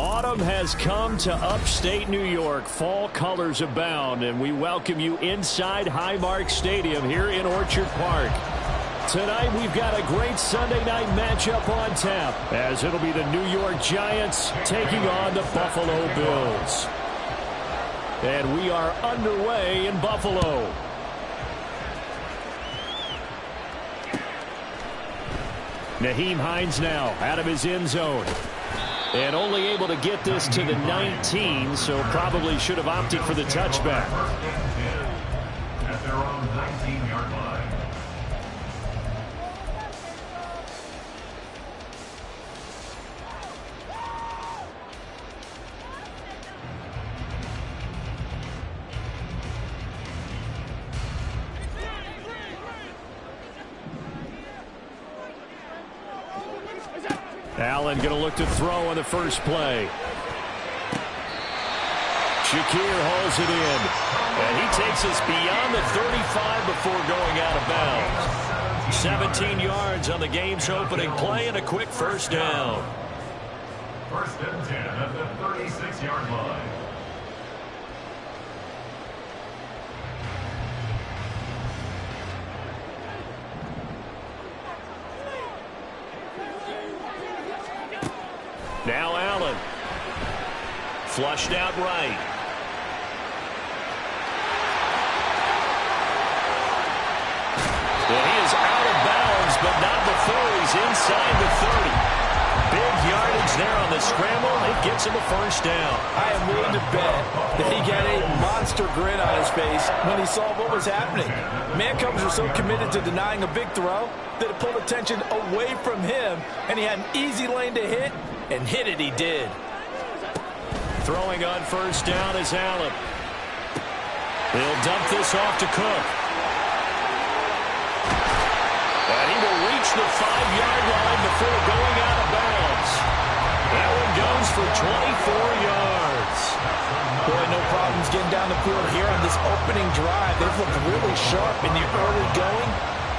Autumn has come to upstate New York. Fall colors abound, and we welcome you inside Highmark Stadium here in Orchard Park. Tonight, we've got a great Sunday night matchup on tap, as it'll be the New York Giants taking on the Buffalo Bills. And we are underway in Buffalo. Nyheim Hines now out of his end zone. And only able to get this to the 19, so probably should have opted for the touchback. At their own 19-yard line. Allen going to look to throw on the first play. Shakir hauls it in. And he takes us beyond the 35 before going out of bounds. 17 yards on the game's opening play and a quick first down. First and 10 at the 36-yard line. Now Allen. Flushed out right. Well, he is out of bounds, but not before he's inside the 30. Big yardage there on the scramble. It gets him a first down. I am willing to bet that he got a monster grin on his face when he saw what was happening. Mancovers are so committed to denying a big throw that it pulled attention away from him, and he had an easy lane to hit. And hit it he did. Throwing on first down is Allen. He'll dump this off to Cook. And he will reach the 5-yard line before going out of bounds. That one goes for 24 yards. Boy, no problems getting down the field here on this opening drive. They've looked really sharp in the early going,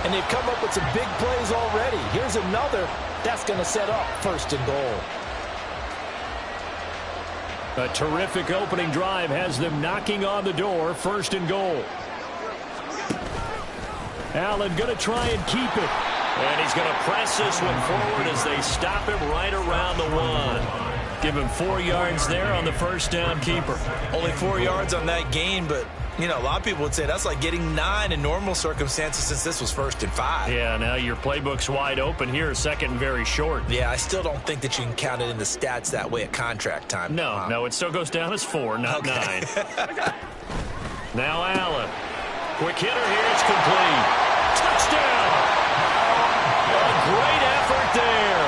and they've come up with some big plays already. Here's another that's going to set up first and goal. A terrific opening drive has them knocking on the door. First and goal. Allen going to try and keep it. And he's going to press this one forward as they stop him right around the 1. Give him 4 yards there on the first down keeper. Only 4 yards on that gain, but you know, a lot of people would say that's like getting 9 in normal circumstances since this was 1st and 5. Yeah, now your playbook's wide open here, second and very short. Yeah, I still don't think that you can count it in the stats that way at contract time. No, it still goes down as 4, not 9. Now Allen. Quick hitter here, it's complete. Touchdown! A great effort there.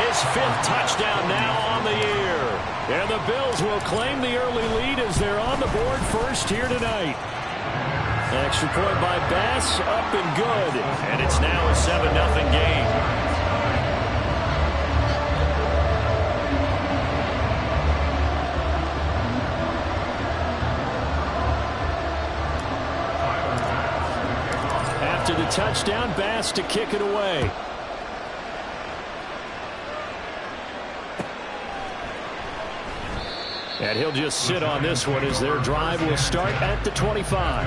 His 5th touchdown now on the year. And the Bills will claim the early lead as they're on the board first here tonight. Extra point by Bass, up and good. And it's now a 7-0 game. After the touchdown, Bass to kick it away. And he'll just sit on this one as their drive will start at the 25.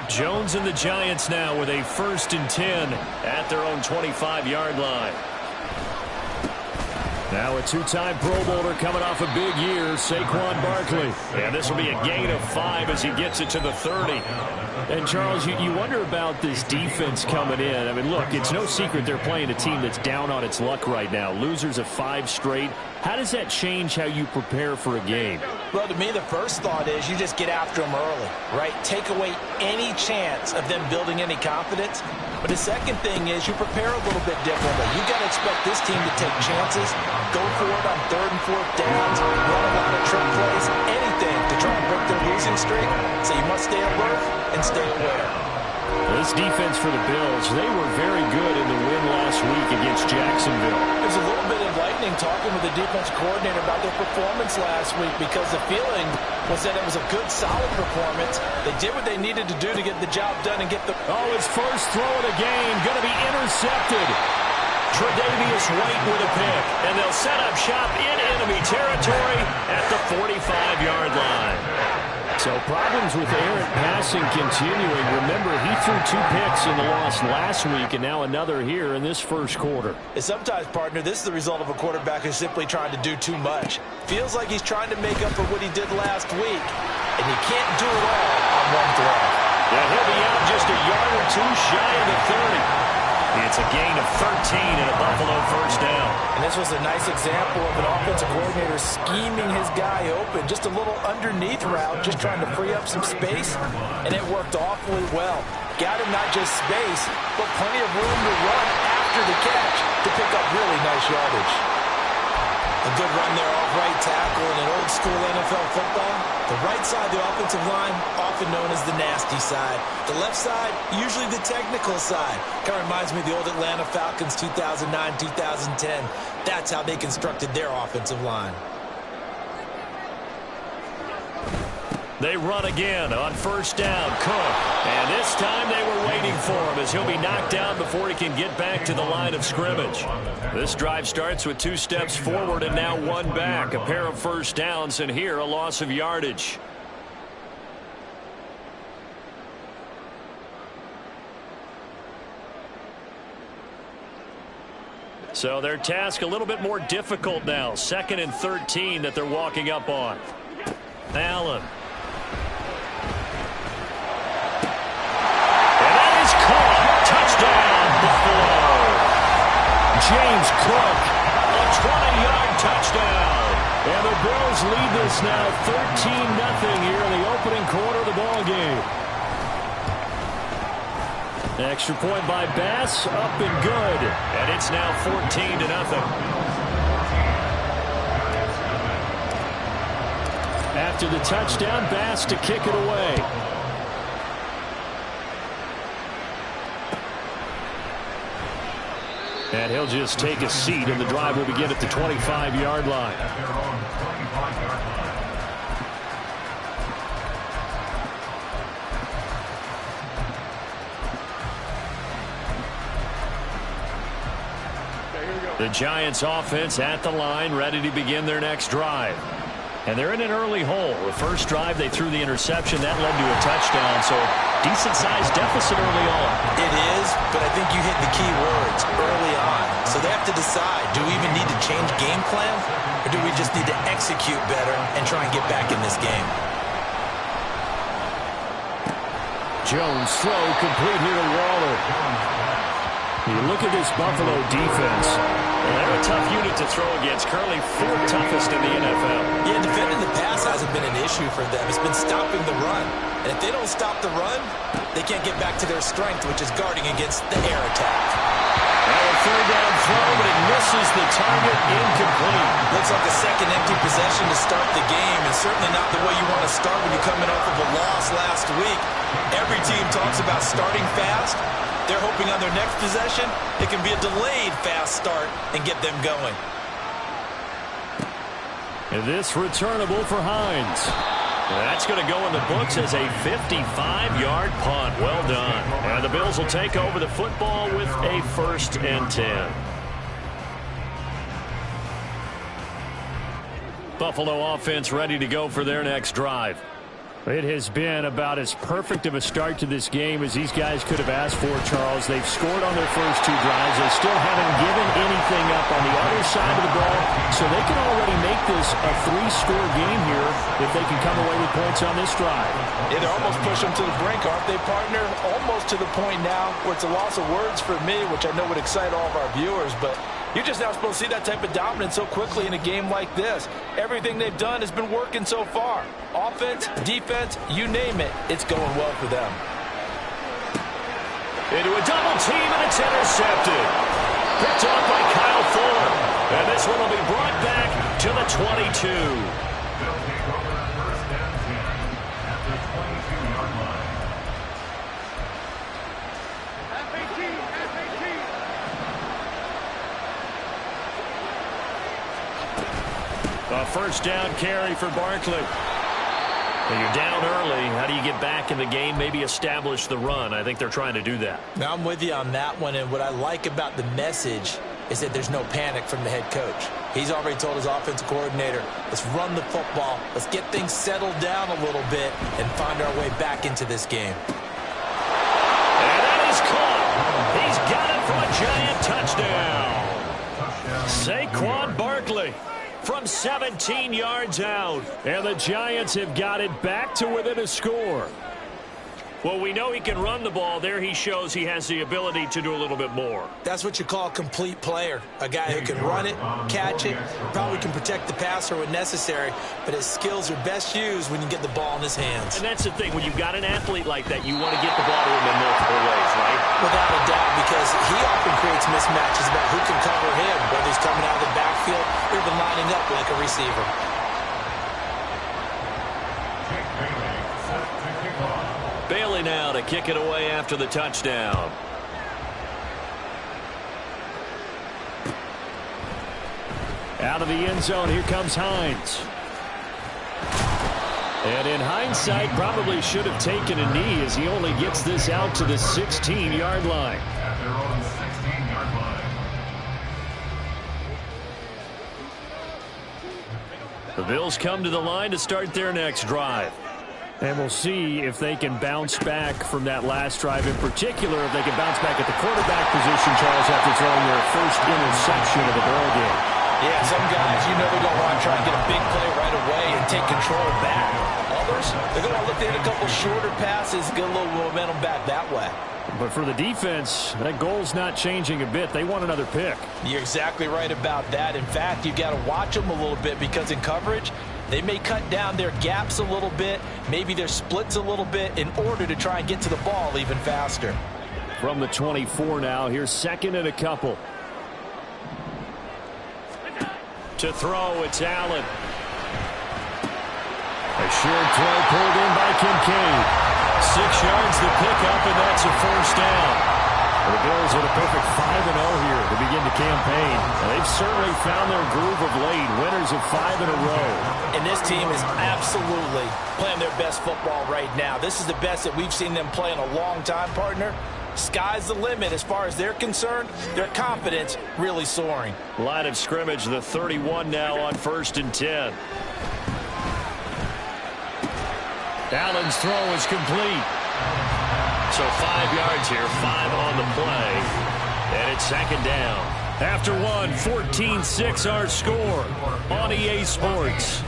Jones and the Giants now with a 1st and 10 at their own 25-yard line. Now a 2-time Pro Bowler coming off a big year, Saquon Barkley. And this will be a gain of 5 as he gets it to the 30. And, Charles, you wonder about this defense coming in. I mean, look, it's no secret they're playing a team that's down on its luck right now. Losers of 5 straight. How does that change how you prepare for a game? Well, to me, the first thought is you just get after them early, right? Take away any chance of them building any confidence. But the second thing is you prepare a little bit differently. You got to expect this team to take chances, go for it on 3rd and 4th downs, run a lot of trick plays, anything to try and break their losing streak. So you must stay alert and stay aware. This defense for the Bills, they were very good in the win last week against Jacksonville. It was a little bit enlightening talking with the defense coordinator about their performance last week because the feeling was that it was a good, solid performance. They did what they needed to do to get the job done and get the... Oh, his first throw of the game going to be intercepted. Tre'Davious White with a pick, and they'll set up shop in enemy territory at the 45-yard line. So problems with errant passing continuing. Remember, he threw 2 picks in the loss last week and now another here in this first quarter. And sometimes, partner, this is the result of a quarterback who's simply trying to do too much. Feels like he's trying to make up for what he did last week, and you can't do it all on one throw. Yeah, he'll be out just a yard or 2 shy of the 30. It's a gain of 13 and a Buffalo first down. And this was a nice example of an offensive coordinator scheming his guy open. Just a little underneath route, just trying to free up some space, and it worked awfully well. Got him not just space, but plenty of room to run after the catch to pick up really nice yardage. A good run there off right tackle in an old-school NFL football. The right side of the offensive line, often known as the nasty side. The left side, usually the technical side. Kind of reminds me of the old Atlanta Falcons 2009-2010. That's how they constructed their offensive line. They run again on first down. Cook. And this time they were waiting for him as he'll be knocked down before he can get back to the line of scrimmage. This drive starts with 2 steps forward and now 1 back. A pair of first downs, and here a loss of yardage. So their task a little bit more difficult now. 2nd and 13 that they're walking up on. Allen. Touchdown, Buffalo. James Cook, a 20-yard touchdown. And the Bills lead this now 13-0 here in the opening quarter of the ball game. Extra point by Bass, up and good. And it's now 14-0. After the touchdown, Bass to kick it away. And he'll just take a seat, and the drive will begin at the 25-yard line. The Giants offense at the line, ready to begin their next drive. And they're in an early hole. The first drive, they threw the interception. That led to a touchdown, so decent-sized deficit early on. It is, but I think you hit the key words early on. So they have to decide, do we even need to change game plan, or do we just need to execute better and try and get back in this game? Jones throw complete here to Waller. You look at this Buffalo defense. Well, they're a tough unit to throw against. Currently 4th toughest in the NFL. Yeah, defending the pass hasn't been an issue for them. It's been stopping the run. And if they don't stop the run, they can't get back to their strength, which is guarding against the air attack. And a 3rd down throw, but it misses the target, incomplete. Looks like a second empty possession to start the game, and certainly not the way you want to start when you're coming off of a loss last week. Every team talks about starting fast. They're hoping on their next possession, it can be a delayed fast start and get them going. And this returnable for Hines. That's going to go in the books as a 55-yard punt. Well done. And the Bills will take over the football with a 1st and 10. Buffalo offense ready to go for their next drive. It has been about as perfect of a start to this game as these guys could have asked for, Charles. They've scored on their first 2 drives. They still haven't given anything up on the other side of the ball, so they can already make this a 3-score game here if they can come away with points on this drive. Yeah, they're almost pushing them to the brink, aren't they, partner? Almost to the point now where it's a loss of words for me, which I know would excite all of our viewers, but You're just not supposed to see that type of dominance so quickly in a game like this. Everything they've done has been working so far. Offense, defense, you name it, it's going well for them. Into a double team, and it's intercepted. Picked off by Kyle Fuller. And this one will be brought back to the 22. A first down carry for Barkley. When you're down early, how do you get back in the game, maybe establish the run? I think they're trying to do that. Now, I'm with you on that one, and what I like about the message is that there's no panic from the head coach. He's already told his offensive coordinator, let's run the football, let's get things settled down a little bit, and find our way back into this game. And that is caught. He's got it for a giant touchdown. Saquon Barkley from 17 yards out. And the Giants have got it back to within a score. Well, we know he can run the ball. There he shows he has the ability to do a little bit more. That's what you call a complete player. A guy who can run it, catch it, probably can protect the passer when necessary, but his skills are best used when you get the ball in his hands. And that's the thing. When you've got an athlete like that, you want to get the ball to him in multiple ways, right? Without a doubt, because he often creates mismatches about who can cover him, whether he's coming out of the backfield or even lining up like a receiver. Bailey now to kick it away after the touchdown. Out of the end zone, here comes Hines. And in hindsight, probably should have taken a knee as he only gets this out to the 16-yard line. The Bills come to the line to start their next drive. And we'll see if they can bounce back from that last drive, in particular if they can bounce back at the quarterback position, Charles, after throwing their first interception of the ball game. Yeah, some guys, you know, they're going to want to try and get a big play right away and take control back. Others, they're going to look to hit a couple shorter passes, get a little momentum back that way. But for the defense, that goal's not changing a bit. They want another pick. You're exactly right about that. In fact, you've got to watch them a little bit because in coverage, they may cut down their gaps a little bit, maybe their splits a little bit in order to try and get to the ball even faster. From the 24 now, here's second and a couple. To throw, it's Allen. A short throw pulled in by Kincaid. 6 yards the pickup, and that's a first down. The Bills at a perfect 5-0 here to begin the campaign. They've certainly found their groove of late, winners of 5 in a row. And this team is absolutely playing their best football right now. This is the best that we've seen them play in a long time, partner. Sky's the limit as far as they're concerned. Their confidence really soaring. Line of scrimmage, the 31 now on 1st and 10. Allen's throw is complete. So 5 yards here, 5 on the play. And it's second down. After one, 14-6 our score on EA Sports.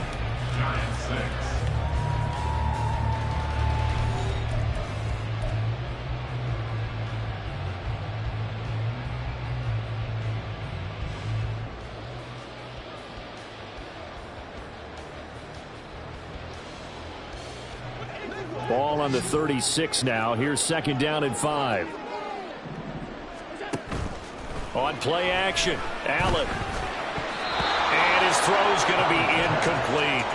Ball on the 36 now. Here's second down and 5. On play action, Allen. And his throw's going to be incomplete.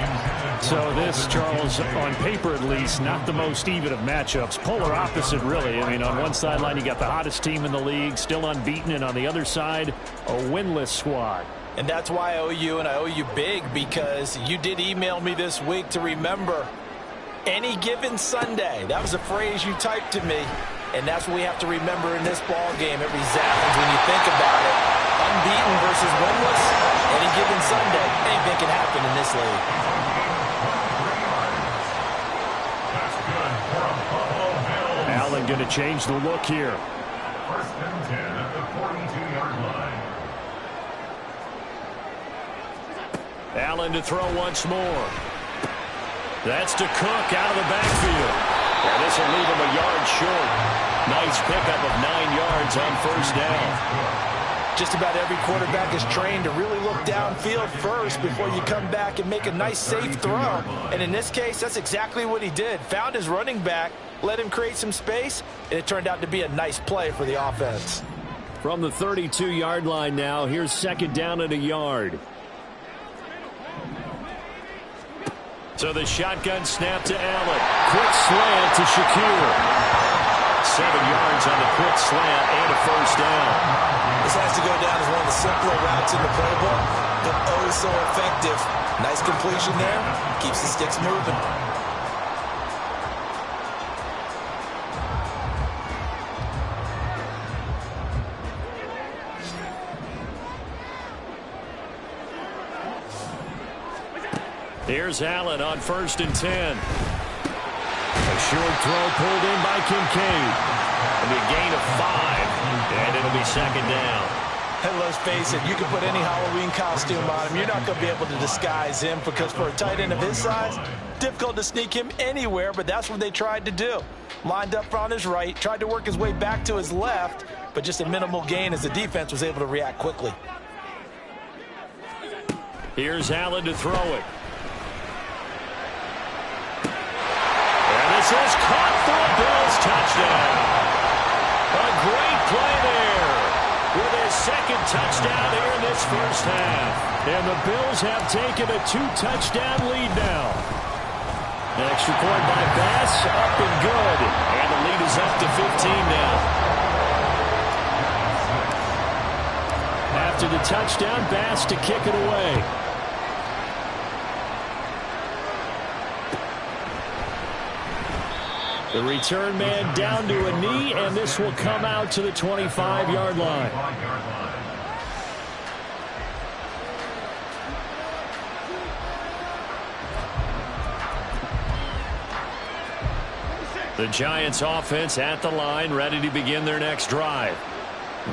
So this, Charles, on paper at least, not the most even of matchups. Polar opposite, really. I mean, on one sideline, you got the hottest team in the league, still unbeaten, and on the other side, a winless squad. And that's why I owe you, and I owe you big, because you did email me this week to remember any given Sunday. That was a phrase you typed to me, and that's what we have to remember in this ball game. It resounds when you think about it. Unbeaten versus winless, any given Sunday. Anything can happen in this league. Allen going to change the look here. First and 10 at the 42-yard line. Allen to throw once more. That's to Cook out of the backfield. And this will leave him a yard short. Nice pickup of 9 yards on first down. Just about every quarterback is trained to really look downfield first before you come back and make a nice, safe throw. And in this case, that's exactly what he did. Found his running back, let him create some space, and it turned out to be a nice play for the offense. From the 32-yard line now, here's second down and a yard. So the shotgun snap to Allen. Quick slant to Shakir. 7 yards on the quick slant and a first down. This has to go down as one of the simpler routes in the playbook, but oh so effective. Nice completion there. Keeps the sticks moving. Here's Allen on 1st and 10. A short throw pulled in by Kincaid. It'll be a gain of 5, and it'll be second down. And let's face it, you can put any Halloween costume on him. You're not going to be able to disguise him because for a tight end of his size, difficult to sneak him anywhere, but that's what they tried to do. Lined up on his right, tried to work his way back to his left, but just a minimal gain as the defense was able to react quickly. Here's Allen to throw it. This is caught for a Bills touchdown. A great play there with his second touchdown here in this first half. And the Bills have taken a 2-touchdown lead now. An extra point by Bass, up and good. And the lead is up to 15 now. After the touchdown, Bass to kick it away. The return man down to a knee, and this will come out to the 25-yard line. The Giants offense at the line, ready to begin their next drive.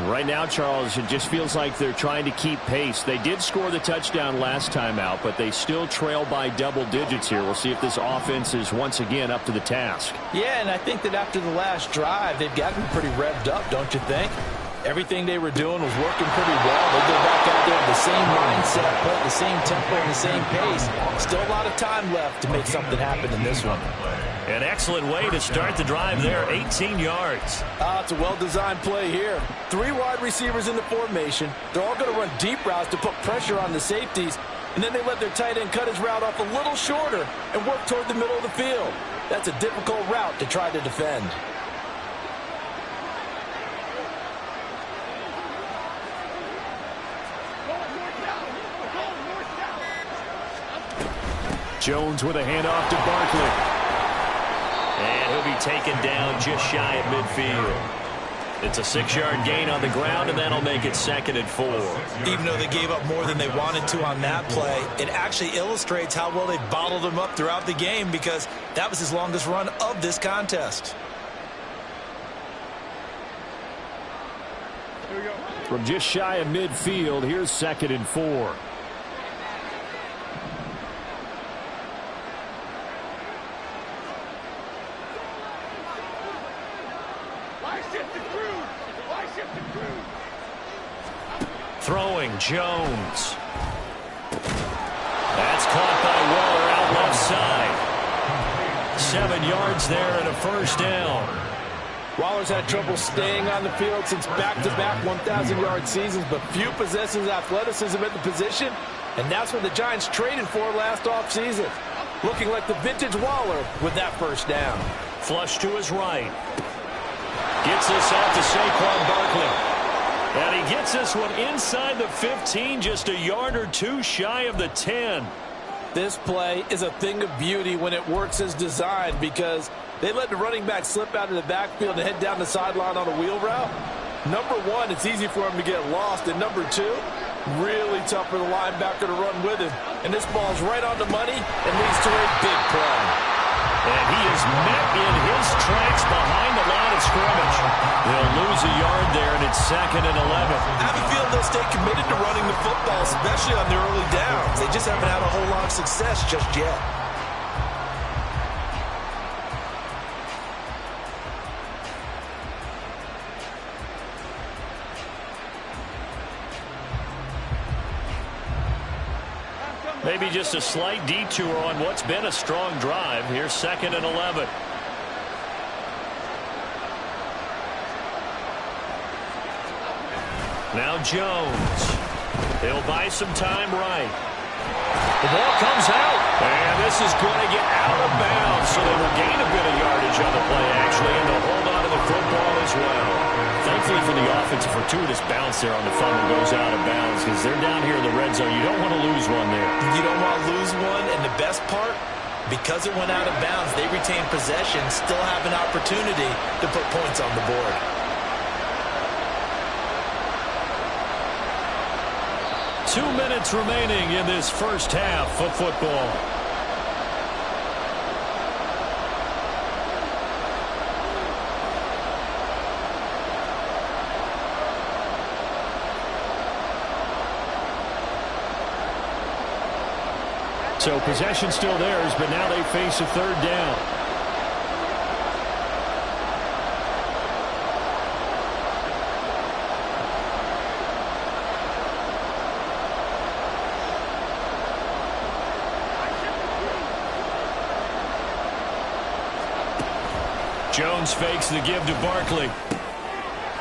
Right now, Charles, it just feels like they're trying to keep pace. They did score the touchdown last time out, but they still trail by double digits here. We'll see if this offense is once again up to the task. Yeah, and I think that after the last drive, they've gotten pretty revved up, don't you think? Everything they were doing was working pretty well. They go back out there with the same mindset, put the same tempo and the same pace. Still a lot of time left to make something happen in this one. An excellent way to start the drive there, 18 yards. It's a well-designed play here. 3 wide receivers in the formation. They're all going to run deep routes to put pressure on the safeties, and then they let their tight end cut his route off a little shorter and work toward the middle of the field. That's a difficult route to try to defend. Jones with a handoff to Barkley. And he'll be taken down just shy of midfield. It's a 6-yard gain on the ground, and that'll make it 2nd and 4. Even though they gave up more than they wanted to on that play, it actually illustrates how well they bottled him up throughout the game because that was his longest run of this contest. From just shy of midfield, here's 2nd and 4. Throwing, Jones. That's caught by Waller out left side. 7 yards there and a first down. Waller's had trouble staying on the field since back-to-back 1,000-yard seasons, but few possesses athleticism at the position, and that's what the Giants traded for last offseason. Looking like the vintage Waller with that first down. Flush to his right. Gets this out to Saquon Barkley. And he gets this one inside the 15, just a yard or two shy of the 10. This play is a thing of beauty when it works as designed because they let the running back slip out of the backfield and head down the sideline on a wheel route. Number one, it's easy for him to get lost. And number two, really tough for the linebacker to run with him. And this ball's right on the money and leads to a big play. And he is met in his tracks behind the line of scrimmage. They'll lose a yard there, and it's 2nd and 11. I have a feeling they'll stay committed to running the football, especially on the early downs. They just haven't had a whole lot of success just yet. Maybe just a slight detour on what's been a strong drive. Here's 2nd and 11. Now Jones. He'll buy some time right. The ball comes out. And this is going to get out of bounds. So they will gain a bit of yardage on the play, actually, and they'll hold on to the football as well. Thankfully for the offense, a fortuitous bounce there on the fumble goes out of bounds because they're down here in the red zone. You don't want to lose one there. You don't want to lose one, and the best part, because it went out of bounds, they retain possession, still have an opportunity to put points on the board. Two minutes remaining in this first half of football. So possession still theirs, but now they face a 3rd down. Jones fakes the give to Barkley.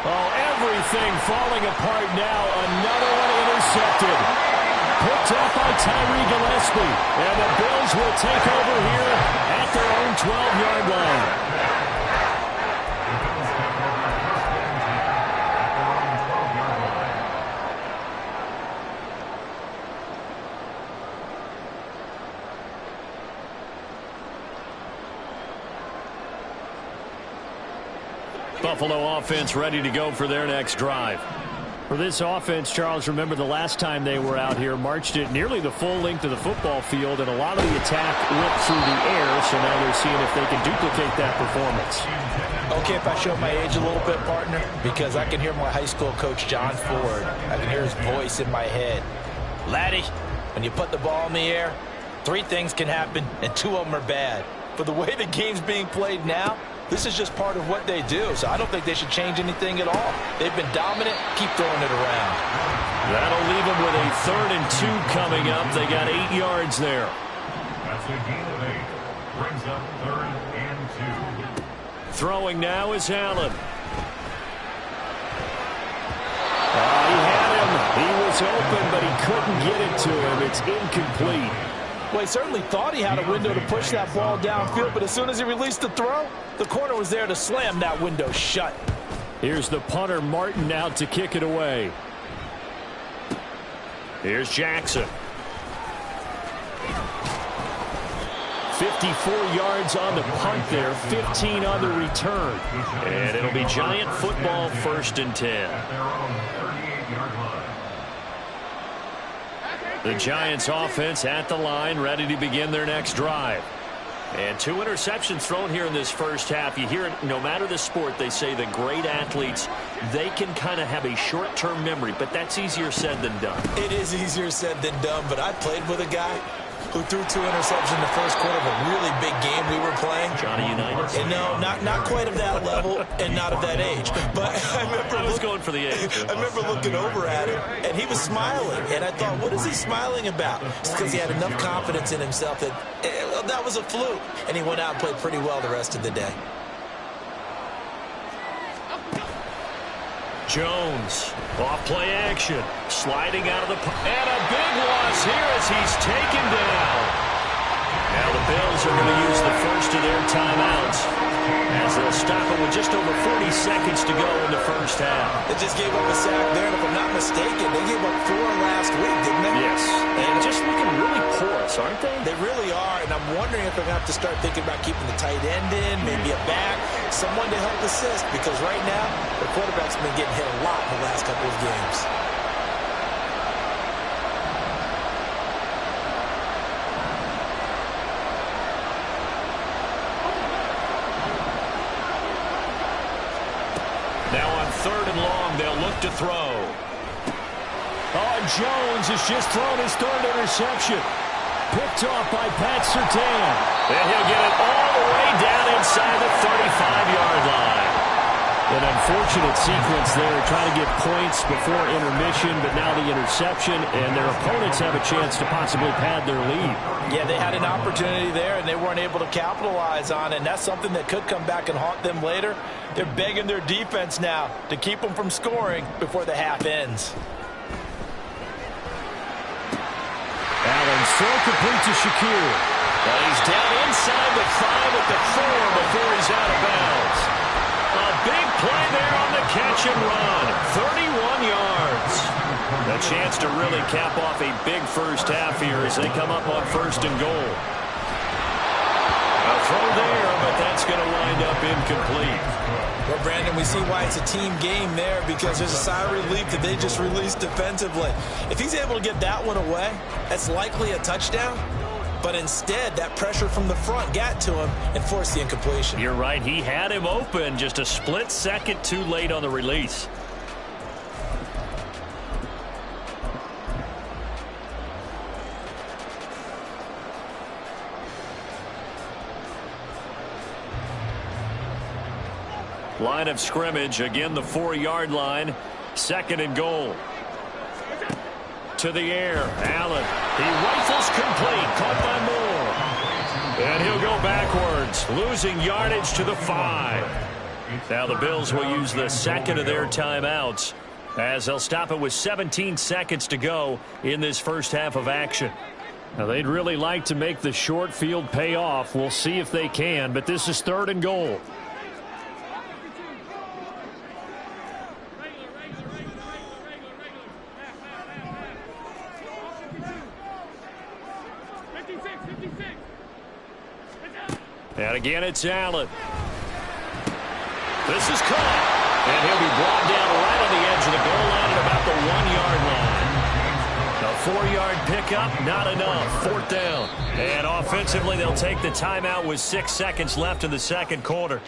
Oh, everything falling apart now. Another one intercepted. Picked up by Tyree Gillespie. And the Bills will take over here at their own 12-yard line. Buffalo offense ready to go for their next drive. For this offense, Charles, remember the last time they were out here, marched it nearly the full length of the football field, and a lot of the attack went through the air, so now they're seeing if they can duplicate that performance. Okay, if I show my age a little bit, partner, because I can hear my high school coach, John Ford. I can hear his voice in my head. Laddie, when you put the ball in the air, 3 things can happen, and 2 of them are bad. But the way the game's being played now, this is just part of what they do, so I don't think they should change anything at all. They've been dominant. Keep throwing it around. That'll leave them with a 3rd and 2 coming up. They got 8 yards there. That's a gain of 8. Brings up 3rd and 2. Throwing now is Allen. He had him. He was open, but he couldn't get it to him. It's incomplete. Well, he certainly thought he had a window to push that ball downfield, but as soon as he released the throw, the corner was there to slam that window shut. Here's the punter, Martin, out to kick it away. Here's Jackson. 54 yards on the punt there, 15 on the return. And it'll be Giant football, 1st and 10. At their own 38-yard line. The Giants offense at the line, ready to begin their next drive. And 2 interceptions thrown here in this first half. You hear it, no matter the sport, they say the great athletes, they can kind of have a short-term memory, but that's easier said than done. It is easier said than done, but I played with a guy who threw 2 interceptions in the first quarter of a really big game we were playing. Johnny Unitas? And no, not quite of that level and not of that age. But I was going for the age. I remember looking over at him, and he was smiling. And I thought, what is he smiling about? It's because he had enough confidence in himself that that was a fluke. And he went out and played pretty well the rest of the day. Jones, off play action, sliding out of the... And a big loss here as he's taken down. Now the Bills are going to use the first of their timeouts as they'll stop it with just over 40 seconds to go in the first half. They just gave up a sack there, and if I'm not mistaken, they gave up 4 last week, didn't they? Yes, and just looking really porous, aren't they? They really are, and I'm wondering if they're going to have to start thinking about keeping the tight end in, maybe a back, someone to help assist, because right now, the quarterback's been getting hit a lot in the last couple of games. Now on 3rd and long, they'll look to throw. Oh, Jones has just thrown his 3rd interception. Picked off by Pat Surtain. And he'll get it all the way down inside the 35-yard line. And unfortunate sequence there, trying to get points before intermission, but now the interception, and their opponents have a chance to possibly pad their lead. Yeah, they had an opportunity there, and they weren't able to capitalize on it, and that's something that could come back and haunt them later. They're begging their defense now to keep them from scoring before the half ends. Allen's throw complete to Shakir. But he's down inside the 5 at the 4 before he's out of bounds. A big play there on the catch and run. 31 yards. A chance to really cap off a big first half here as they come up on 1st and goal. A throw there, but that's going to wind up incomplete. Well, Brandon, we see why it's a team game there, because there's a sigh of relief that they just released defensively. If he's able to get that one away, that's likely a touchdown. But instead, that pressure from the front got to him and forced the incompletion. You're right. He had him open, just a split second too late on the release. Line of scrimmage, again the 4-yard line. 2nd and goal. To the air, Allen. He rifles complete, caught by Moore. And he'll go backwards, losing yardage to the 5. Now the Bills will use the 2nd of their timeouts as they'll stop it with 17 seconds to go in this first half of action. Now they'd really like to make the short field pay off. We'll see if they can, but this is 3rd and goal. And again, it's Allen. This is caught. And he'll be brought down right on the edge of the goal line at about the 1-yard line. A 4-yard pickup, not enough. 4th down. And offensively, they'll take the timeout with 6 seconds left in the 2nd quarter.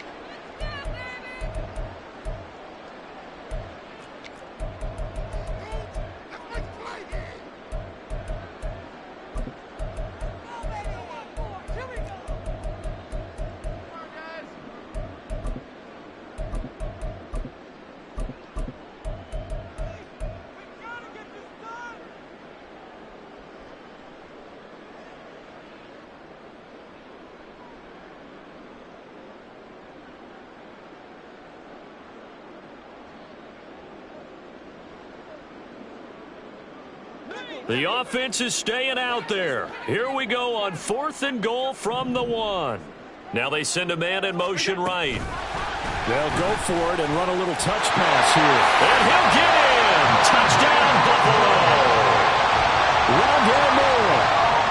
The offense is staying out there. Here we go on 4th and goal from the 1. Now they send a man in motion right. They'll go for it and run a little touch pass here. And he'll get in. Touchdown, Buffalo. Rondell Moore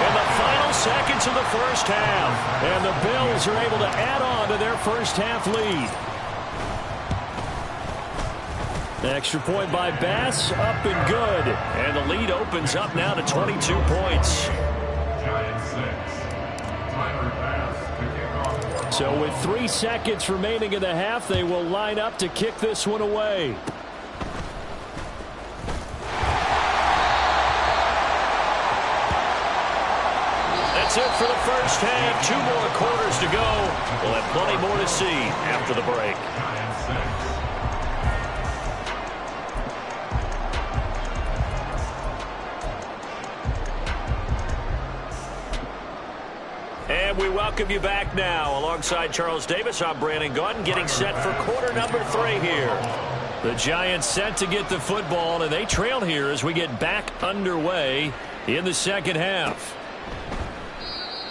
in the final seconds of the first half. And the Bills are able to add on to their first half lead. Extra point by Bass, up and good. And the lead opens up now to 22 points. Giants 6. Tyler Bass to kick off. So with 3 seconds remaining in the half, they will line up to kick this one away. That's it for the first half. 2 more quarters to go. We'll have plenty more to see after the break. Giants 6. And we welcome you back now. Alongside Charles Davis, I'm Brandon Gaudin, getting set for quarter number 3 here. The Giants set to get the football, and they trail here as we get back underway in the second half.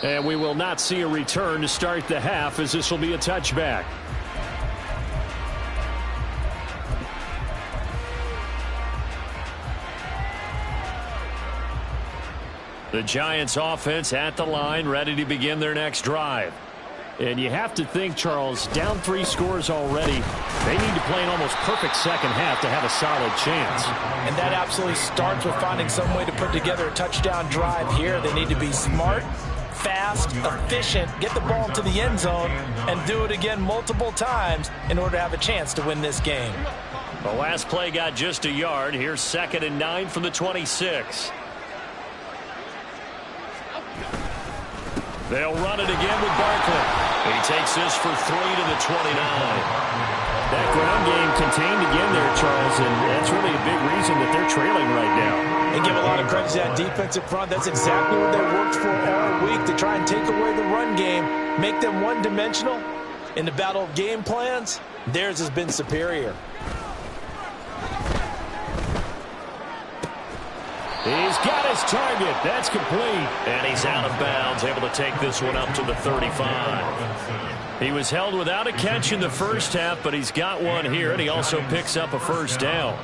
And we will not see a return to start the half, as this will be a touchback. The Giants offense at the line, ready to begin their next drive. And you have to think, Charles, down 3 scores already. They need to play an almost perfect second half to have a solid chance. And that absolutely starts with finding some way to put together a touchdown drive here. They need to be smart, fast, efficient, get the ball into the end zone, and do it again multiple times in order to have a chance to win this game. The last play got just a yard. Here's 2nd and 9 from the 26. They'll run it again with Barkley. He takes this for 3 to the 29. That ground game contained again there, Charles, and that's really a big reason that they're trailing right now. They give a lot of credit to that defensive front. That's exactly what they worked for all week, to try and take away the run game, make them one-dimensional. In the battle of game plans, theirs has been superior. He's got his target. That's complete. And he's out of bounds, able to take this one up to the 35. He was held without a catch in the first half, but he's got one here, and he also picks up a first down.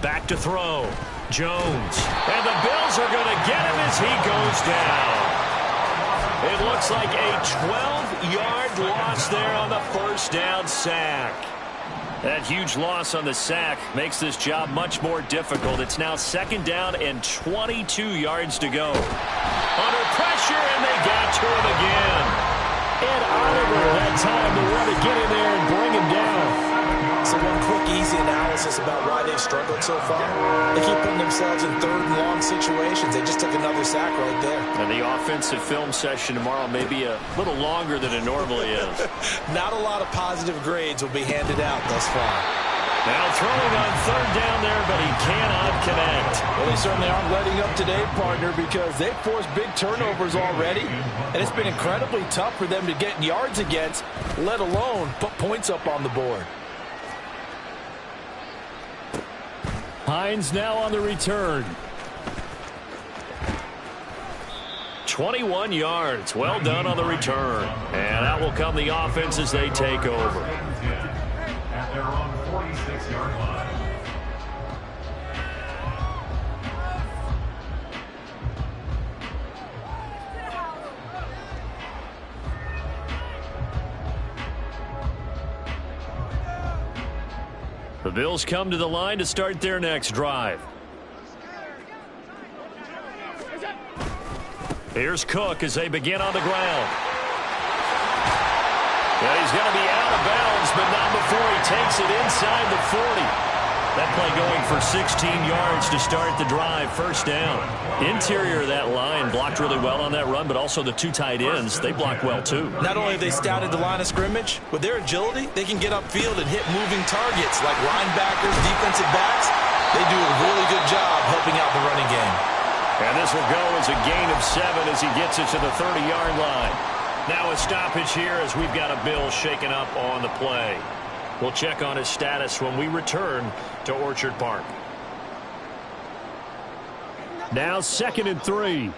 Back to throw. Jones. And the Bills are going to get him as he goes down. It looks like a 12-yard loss there on the first down sack. That huge loss on the sack makes this job much more difficult. It's now 2nd down and 22 yards to go. Under pressure, and they got to him again. And Oliver had time to want to get in there and bring him down. So one quick, easy analysis about why they've struggled so far. They keep putting themselves in 3rd and long situations. They just took another sack right there. And the offensive film session tomorrow may be a little longer than it normally is. Not a lot of positive grades will be handed out thus far. Now throwing on 3rd down there, but he cannot connect. Well, they certainly aren't letting up today, partner, because they've forced big turnovers already. And it's been incredibly tough for them to get yards against, let alone put points up on the board. Hines now on the return. 21 yards. Well done on the return. And out will come the offense as they take over. At their own 46-yard line. The Bills come to the line to start their next drive. Here's Cook as they begin on the ground. Yeah, he's going to be out of bounds, but not before he takes it inside the 40. That play going for 16 yards to start the drive. First down. Interior of that line blocked really well on that run, but also the 2 tight ends, they blocked well too. Not only have they scouted the line of scrimmage, with their agility, they can get upfield and hit moving targets like linebackers, defensive backs. They do a really good job helping out the running game. And this will go as a gain of 7 as he gets it to the 30-yard line. Now a stoppage here as we've got a Bill shaken up on the play. We'll check on his status when we return to Orchard Park. Now 2nd and 3.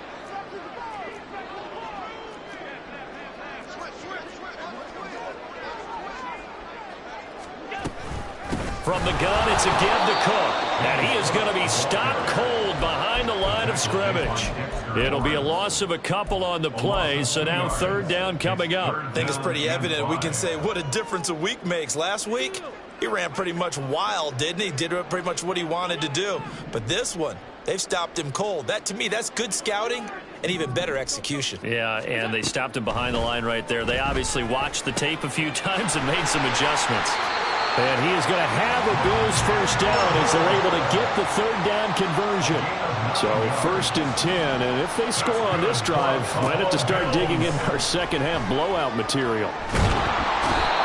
From the gun, it's again to Cook. And he is going to be stopped cold behind the line of scrimmage. It'll be a loss of a couple on the play, so now 3rd down coming up. I think it's pretty evident. We can say what a difference a week makes. Last week, he ran pretty much wild, didn't he? Did pretty much what he wanted to do. But this one, they've stopped him cold. That, to me, that's good scouting and even better execution. Yeah, and they stopped him behind the line right there. They obviously watched the tape a few times and made some adjustments. And he is going to have a Bills first down as they're able to get the 3rd down conversion. So 1st and 10, and if they score on this drive, might have to start digging in our second half blowout material.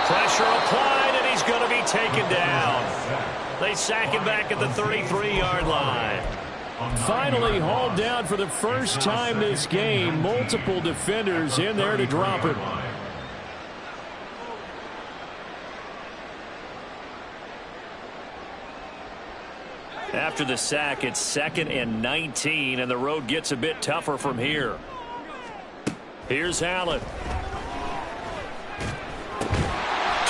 Pressure applied, and he's going to be taken down. They sack him back at the 33-yard line. Finally hauled down for the first time this game. Multiple defenders in there to drop him. After the sack, it's 2nd and 19, and the road gets a bit tougher from here. Here's Allen.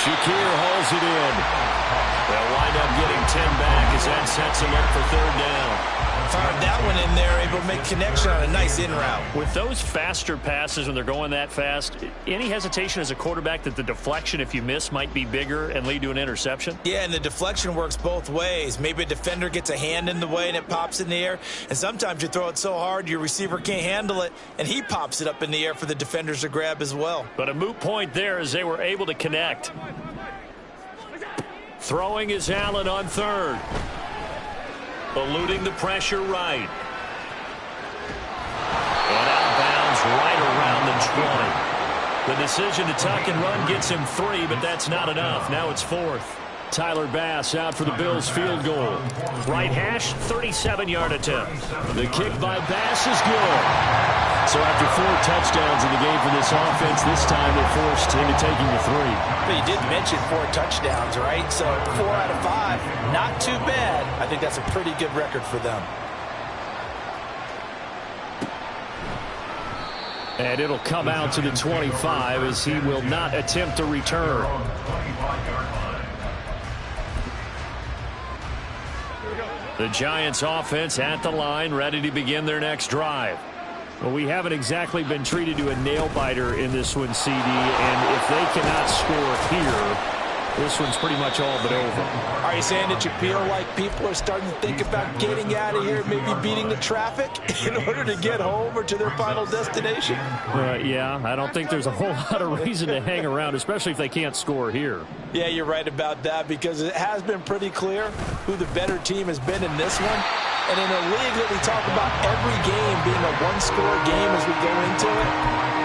Shakir hauls it in. They'll wind up getting 10 back as that sets him up for 3rd down. Fired that one in there, able to make connection on a nice in route. With those faster passes when they're going that fast, any hesitation as a quarterback that the deflection, if you miss, might be bigger and lead to an interception? Yeah, and the deflection works both ways. Maybe a defender gets a hand in the way and it pops in the air, and sometimes you throw it so hard your receiver can't handle it, and he pops it up in the air for the defenders to grab as well. But a moot point there as they were able to connect. Throwing is Allen on third. Eluding the pressure right. And outbounds right around the 20. The decision to tuck and run gets him 3, but that's not enough. Now it's 4th. Tyler Bass out for the Bills field goal. Right hash, 37-yard attempt. The kick by Bass is good. So after 4 touchdowns in the game for this offense, this time they're forced into taking the 3. But you did mention 4 touchdowns, right? So 4 out of 5, not too bad. I think that's a pretty good record for them. And it'll come out to the 25 as he will not attempt a return. The Giants offense at the line, ready to begin their next drive. Well, we haven't exactly been treated to a nail-biter in this one, CD, and if they cannot score here, this one's pretty much all but over. Are you saying that you feel like people are starting to think about getting out of here, maybe beating the traffic in order to get home or to their final destination? Yeah, I don't think there's a whole lot of reason to hang around, especially if they can't score here. Yeah, you're right about that, because it has been pretty clear who the better team has been in this one. And in a league that we talk about every game being a one-score game as we go into it,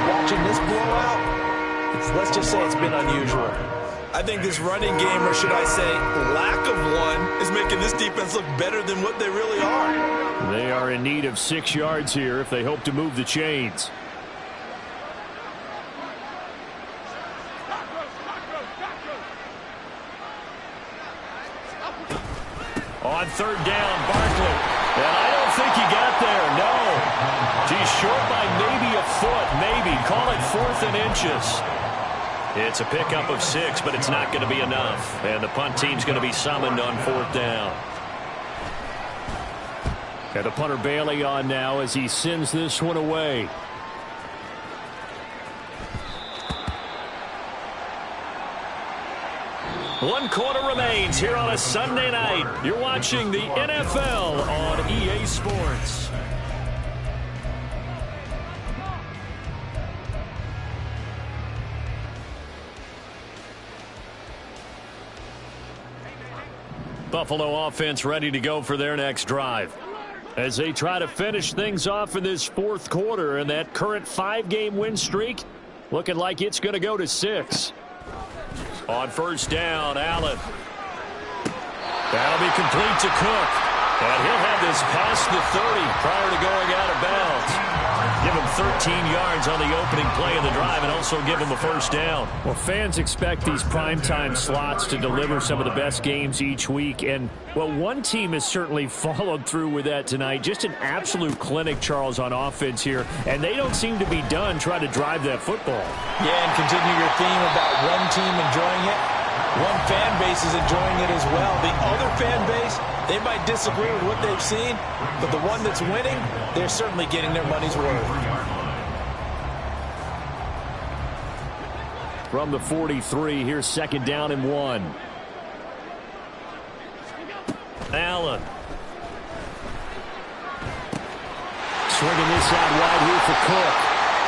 watching this blowout, let's just say it's been unusual. I think this running game, or should I say lack of one, is making this defense look better than what they really are. They are in need of 6 yards here if they hope to move the chains. On 3rd down, Barkley. And I don't think he got there, no. He's short by maybe a foot, maybe. Call it 4th and inches. It's a pickup of 6, but it's not going to be enough. And the punt team's going to be summoned on 4th down. Got the punter Bailey on now as he sends this one away. One quarter remains here on a Sunday night. You're watching the NFL on EA Sports. Buffalo offense ready to go for their next drive as they try to finish things off in this 4th quarter, and that current 5-game win streak looking like it's going to go to 6. On 1st down, Allen. That'll be complete to Cook, and he'll have this past the 30 prior to going out of bounds. Give him 13 yards on the opening play of the drive and also give him a 1st down. Well, fans expect these primetime slots to deliver some of the best games each week. And, well, one team has certainly followed through with that tonight. Just an absolute clinic, Charles, on offense here. And they don't seem to be done trying to drive that football. Yeah, and continue your theme about one team enjoying it. One fan base is enjoying it as well. The other fan base, they might disagree with what they've seen, but the one that's winning, they're certainly getting their money's worth. From the 43, here's 2nd down and 1. Allen. Swinging this out wide here for Cook.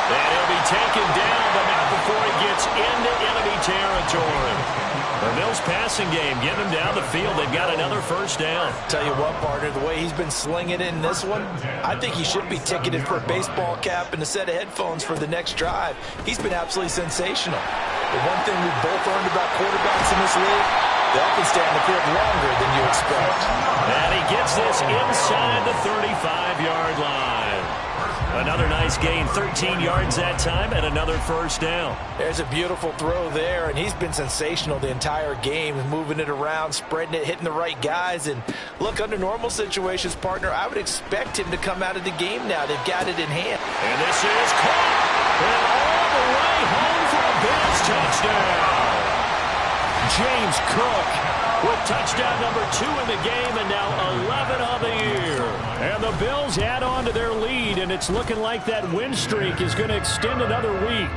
And he'll be taken down, but not before he gets into enemy territory. The Bills passing game, getting them down the field. They've got another 1st down. Tell you what, partner, the way he's been slinging it in this one, I think he should be ticketed for a baseball cap and a set of headphones for the next drive. He's been absolutely sensational. The one thing we've both learned about quarterbacks in this league, they often stay on the field longer than you expect. And he gets this inside the 35-yard line. Another nice gain, 13 yards that time, and another 1st down. There's a beautiful throw there, and he's been sensational the entire game, moving it around, spreading it, hitting the right guys. And look, under normal situations, partner, I would expect him to come out of the game now. They've got it in hand. And this is caught, and all the way home for a Bills touchdown. James Cook with touchdown number 2 in the game, and now 11 on the year. And And the Bills add on to their lead, and it's looking like that win streak is going to extend another week.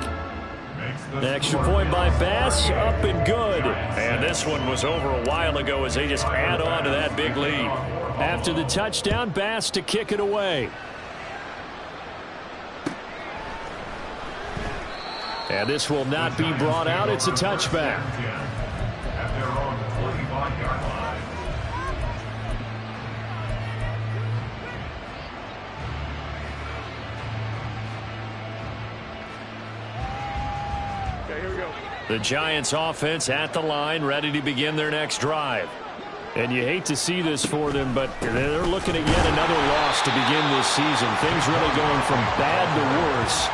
Extra point by Bass, up and good. And this one was over a while ago as they just add on to that big lead. After the touchdown, Bass to kick it away. And this will not be brought out. It's a touchback. At their own 45-yard line. Okay, here we go. The Giants offense at the line, ready to begin their next drive. And you hate to see this for them, but they're looking at yet another loss to begin this season. Things really going from bad to worse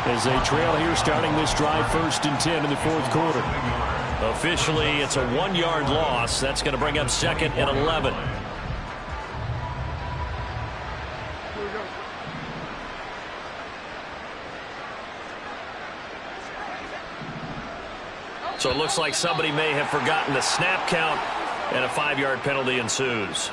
as they trail here starting this drive 1st and 10 in the 4th quarter. Officially, it's a 1-yard loss. That's going to bring up 2nd and 11. So it looks like somebody may have forgotten the snap count, and a 5-yard penalty ensues.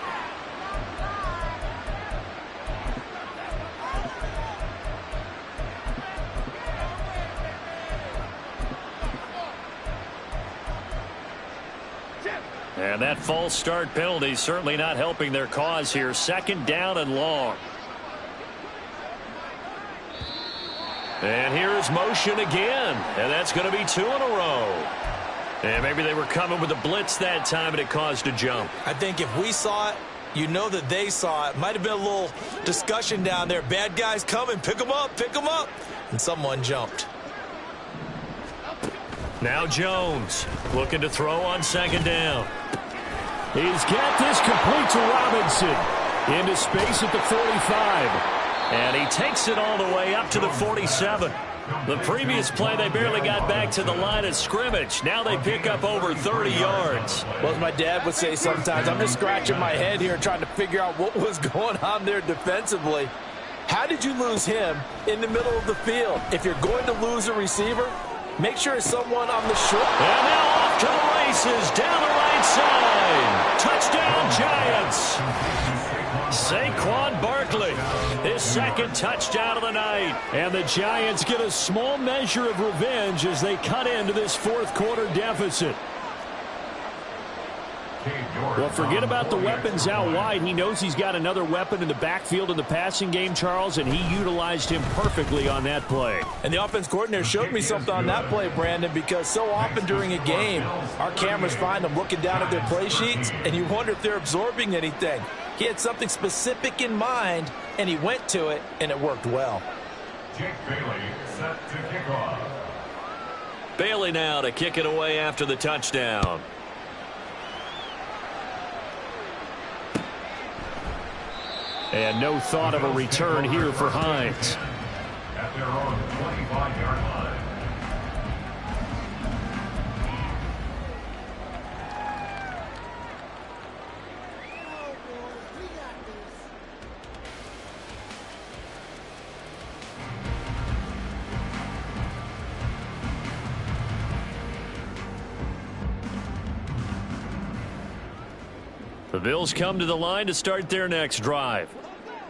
And that false start penalty certainly not helping their cause here. 2nd down and long. And here's motion again. And that's going to be 2 in a row. And maybe they were coming with a blitz that time and it caused a jump. I think if we saw it, you know that they saw it. Might have been a little discussion down there. Bad guys coming. Pick them up. Pick them up. And someone jumped. Now Jones looking to throw on 2nd down. He's got this complete to Robinson. Into space at the 45. And he takes it all the way up to the 47. The previous play, they barely got back to the line of scrimmage. Now they pick up over 30 yards. Well, as my dad would say sometimes, I'm just scratching my head here trying to figure out what was going on there defensively. How did you lose him in the middle of the field? If you're going to lose a receiver, make sure it's someone on the short. And now off to the races down the right side. Touchdown, Giants. Saquon Barkley, his 2nd touchdown of the night. And the Giants get a small measure of revenge as they cut into this 4th quarter deficit. Well, forget about the weapons out wide. He knows he's got another weapon in the backfield in the passing game, Charles, and he utilized him perfectly on that play. And the offense coordinator showed me something on that play, Brandon, because so often during a game, our cameras find them looking down at their play sheets, and you wonder if they're absorbing anything. He had something specific in mind, and he went to it, and it worked well. Jake Bailey set to kick off. Bailey now to kick it away after the touchdown. And no thought of a return here for Hines. At their own 25-yard line. The Bills come to the line to start their next drive.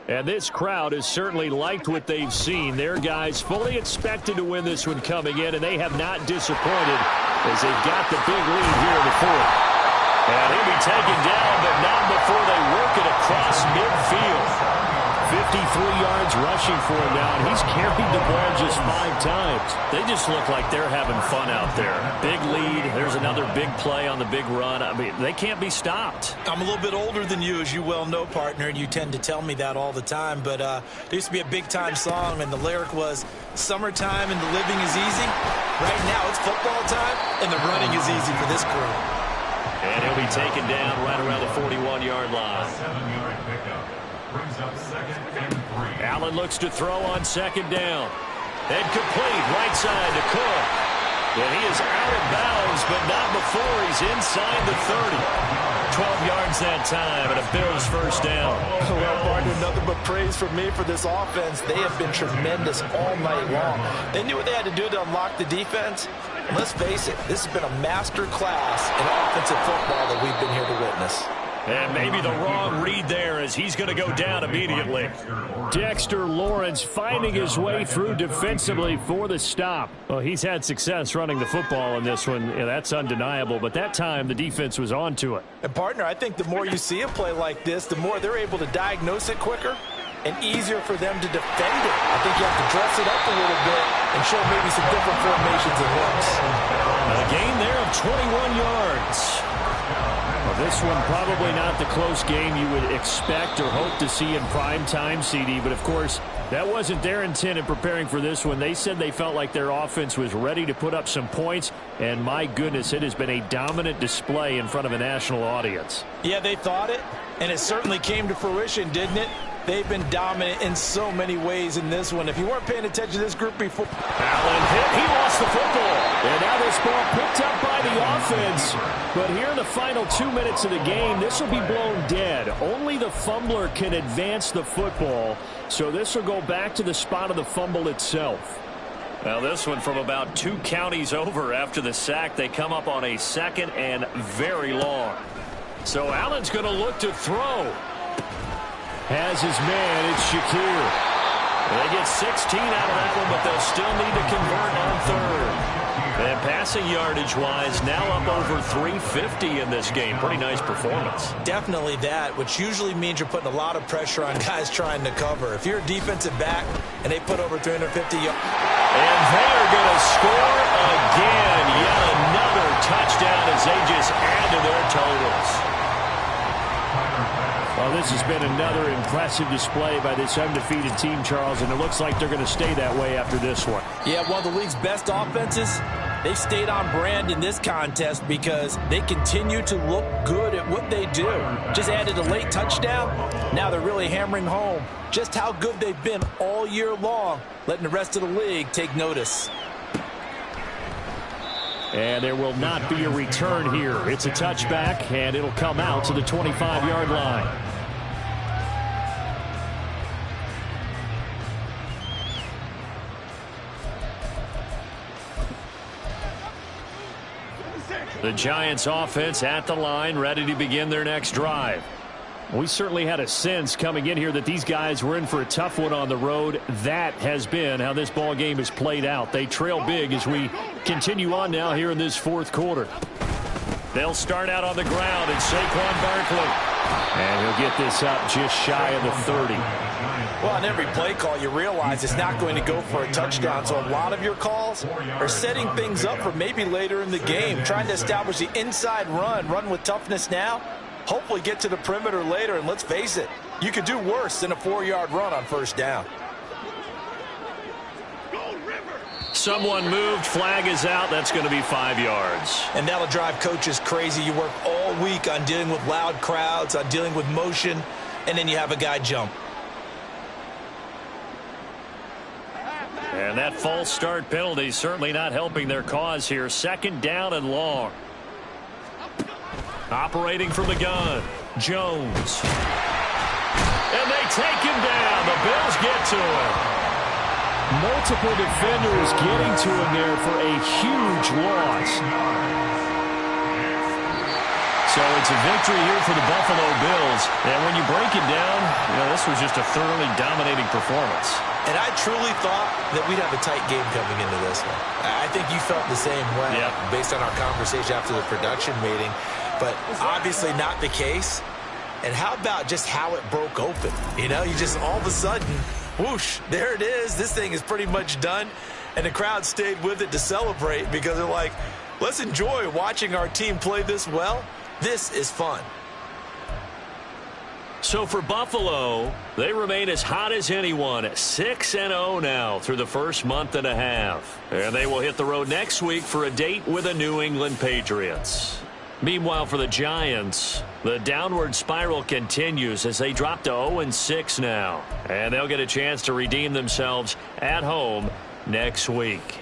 And this crowd has certainly liked what they've seen. Their guys fully expected to win this one coming in, and they have not disappointed as they've got the big lead here in the 4th. And he'll be taken down, but not before they work it across midfield. 53 yards rushing for him now, and he's carried the ball just 5 times. They just look like they're having fun out there. Big lead. There's another big play on the big run. I mean, they can't be stopped. I'm a little bit older than you, as you well know, partner, and you tend to tell me that all the time. But there used to be a big-time song, and the lyric was, "Summertime and the living is easy." Right now, it's football time, and the running is easy for this crew. And he'll be taken down right around the 41-yard line. 7-yard pickup. Brings up 2nd and 3. Allen looks to throw on 2nd down. And complete right side to Cook. And he is out of bounds, but not before he's inside the 30. 12 yards that time, and a Bills 1st down. Well, partner, nothing but praise from me for this offense. They have been tremendous all night long. They knew what they had to do to unlock the defense. And let's face it, this has been a master class in offensive football that we've been here to witness. And maybe the wrong read there as he's going to go down immediately. Dexter Lawrence finding his way through defensively for the stop. Well, he's had success running the football in this one. Yeah, that's undeniable. But that time, the defense was on to it. And, partner, I think the more you see a play like this, the more they're able to diagnose it quicker and easier for them to defend it. I think you have to dress it up a little bit and show maybe some different formations and looks. A gain there of 21 yards. Well, this one probably not the close game you would expect or hope to see in prime time, CD. But, of course, that wasn't their intent in preparing for this one. They said they felt like their offense was ready to put up some points. And, my goodness, it has been a dominant display in front of a national audience. Yeah, they thought it, and it certainly came to fruition, didn't it? They've been dominant in so many ways in this one. If you weren't paying attention to this group before. Allen hit. He lost the football. And now this ball picked up by the offense. But here in the final 2 minutes of the game, this will be blown dead. Only the fumbler can advance the football. So this will go back to the spot of the fumble itself. Now this one from about 2 counties over after the sack. They come up on a 2nd and very long. So Allen's going to look to throw. Has his man, it's Shakir. They get 16 out of that one, but they'll still need to convert on 3rd. And passing yardage-wise, now up over 350 in this game. Pretty nice performance. Definitely that, which usually means you're putting a lot of pressure on guys trying to cover. If you're a defensive back and they put over 350 yards. And they are going to score again. Yet another touchdown as they just add to their totals. Well, this has been another impressive display by this undefeated team, Charles, and it looks like they're going to stay that way after this one. Yeah, one of the league's best offenses. They've stayed on brand in this contest because they continue to look good at what they do. Just added a late touchdown. Now they're really hammering home just how good they've been all year long, letting the rest of the league take notice. And there will not be a return here. It's a touchback, and it'll come out to the 25-yard line. The Giants offense at the line, ready to begin their next drive. We certainly had a sense coming in here that these guys were in for a tough one on the road. That has been how this ball game has played out. They trail big as we continue on now here in this 4th quarter. They'll start out on the ground, and Saquon Barkley. And he'll get this up just shy of the 30. Well, on every play call, you realize it's not going to go for a touchdown. So a lot of your calls are setting things up for maybe later in the game, trying to establish the inside run with toughness now. Hopefully get to the perimeter later, and let's face it, you could do worse than a 4-yard run on 1st down. Someone moved, flag is out, that's going to be 5 yards. And that'll drive coaches crazy. You work all week on dealing with loud crowds, on dealing with motion, and then you have a guy jump. And that false start penalty certainly not helping their cause here. 2nd down and long. Operating from the gun, Jones. And they take him down. The Bills get to him. Multiple defenders getting to him there for a huge loss. So it's a victory here for the Buffalo Bills. And when you break it down, you know, this was just a thoroughly dominating performance. And I truly thought that we'd have a tight game coming into this one. I think you felt the same way based on our conversation after the production meeting. But obviously not the case. And how about just how it broke open? You know, you just all of a sudden, whoosh, there it is. This thing is pretty much done. And the crowd stayed with it to celebrate because they're like, let's enjoy watching our team play this well. This is fun. So for Buffalo, they remain as hot as anyone, 6-0 now through the first month and a half. And they will hit the road next week for a date with the New England Patriots. Meanwhile, for the Giants, the downward spiral continues as they drop to 0-6 now. And they'll get a chance to redeem themselves at home next week.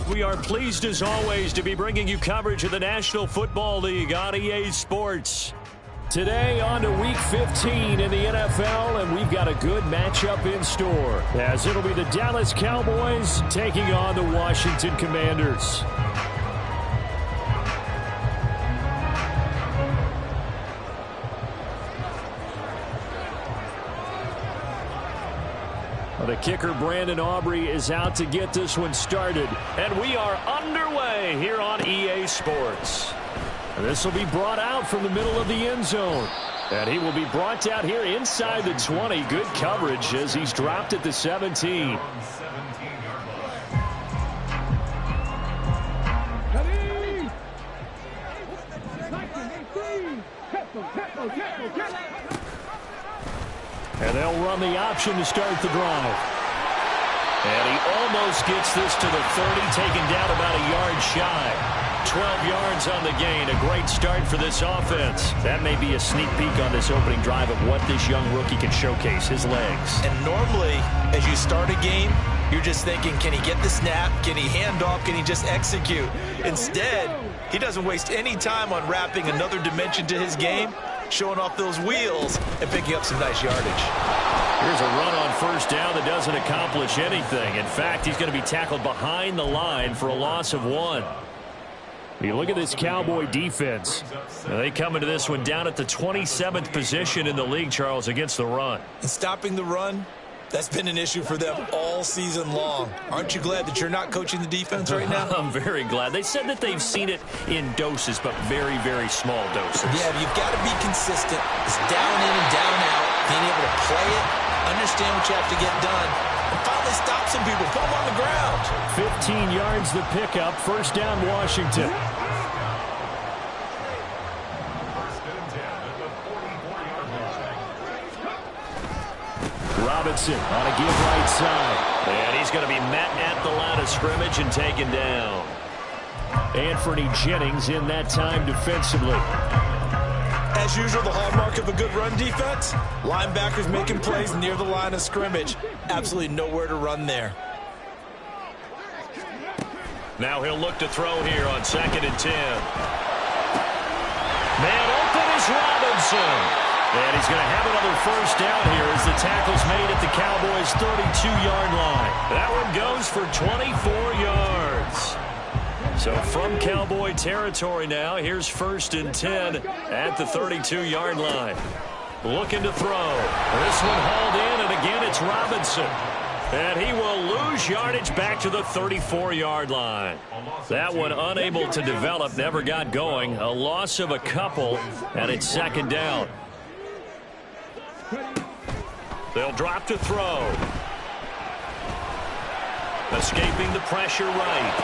We are pleased as always to be bringing you coverage of the National Football League on EA Sports. Today on to Week 15 in the NFL, and we've got a good matchup in store, as it'll be the Dallas Cowboys taking on the Washington Commanders. The kicker, Brandon Aubrey, is out to get this one started. And we are underway here on EA Sports. This will be brought out from the middle of the end zone. And he will be brought out here inside the 20. Good coverage as he's dropped at the 17. And they'll run the option to start the drive. And he almost gets this to the 30, taken down about a yard shy. 12 yards on the gain. A great start for this offense. That may be a sneak peek on this opening drive of what this young rookie can showcase, his legs. And normally, as you start a game, you're just thinking, can he get the snap? Can he hand off? Can he just execute? Instead, he doesn't waste any time on wrapping another dimension to his game, showing off those wheels and picking up some nice yardage. Here's a run on first down that doesn't accomplish anything. In fact, he's going to be tackled behind the line for a loss of 1. You look at this Cowboy defense. Now they come into this one down at the 27th position in the league, Charles, against the run. And stopping the run, that's been an issue for them all season long. Aren't you glad that you're not coaching the defense right now? I'm very glad. They said that they've seen it in doses, but very, very small doses. Yeah, you've got to be consistent. It's down in and down out. Being able to play it, understand what you have to get done, and finally stop some people, put them on the ground. 15 yards the pickup. First down, Washington. Robinson on a give right side. And he's going to be met at the line of scrimmage and taken down. Anthony Jennings in that time defensively. As usual, the hallmark of a good run defense, linebackers making plays near the line of scrimmage. Absolutely nowhere to run there. Now he'll look to throw here on 2nd and 10. Man open is Robinson. And he's going to have another first down here as the tackle's made at the Cowboys' 32-yard line. That one goes for 24 yards. So from Cowboy territory now, here's 1st and 10 at the 32-yard line. Looking to throw. This one hauled in, and again it's Robinson. And he will lose yardage back to the 34-yard line. That one unable to develop, never got going. A loss of a couple, and it's 2nd down. They'll drop to throw. Escaping the pressure right.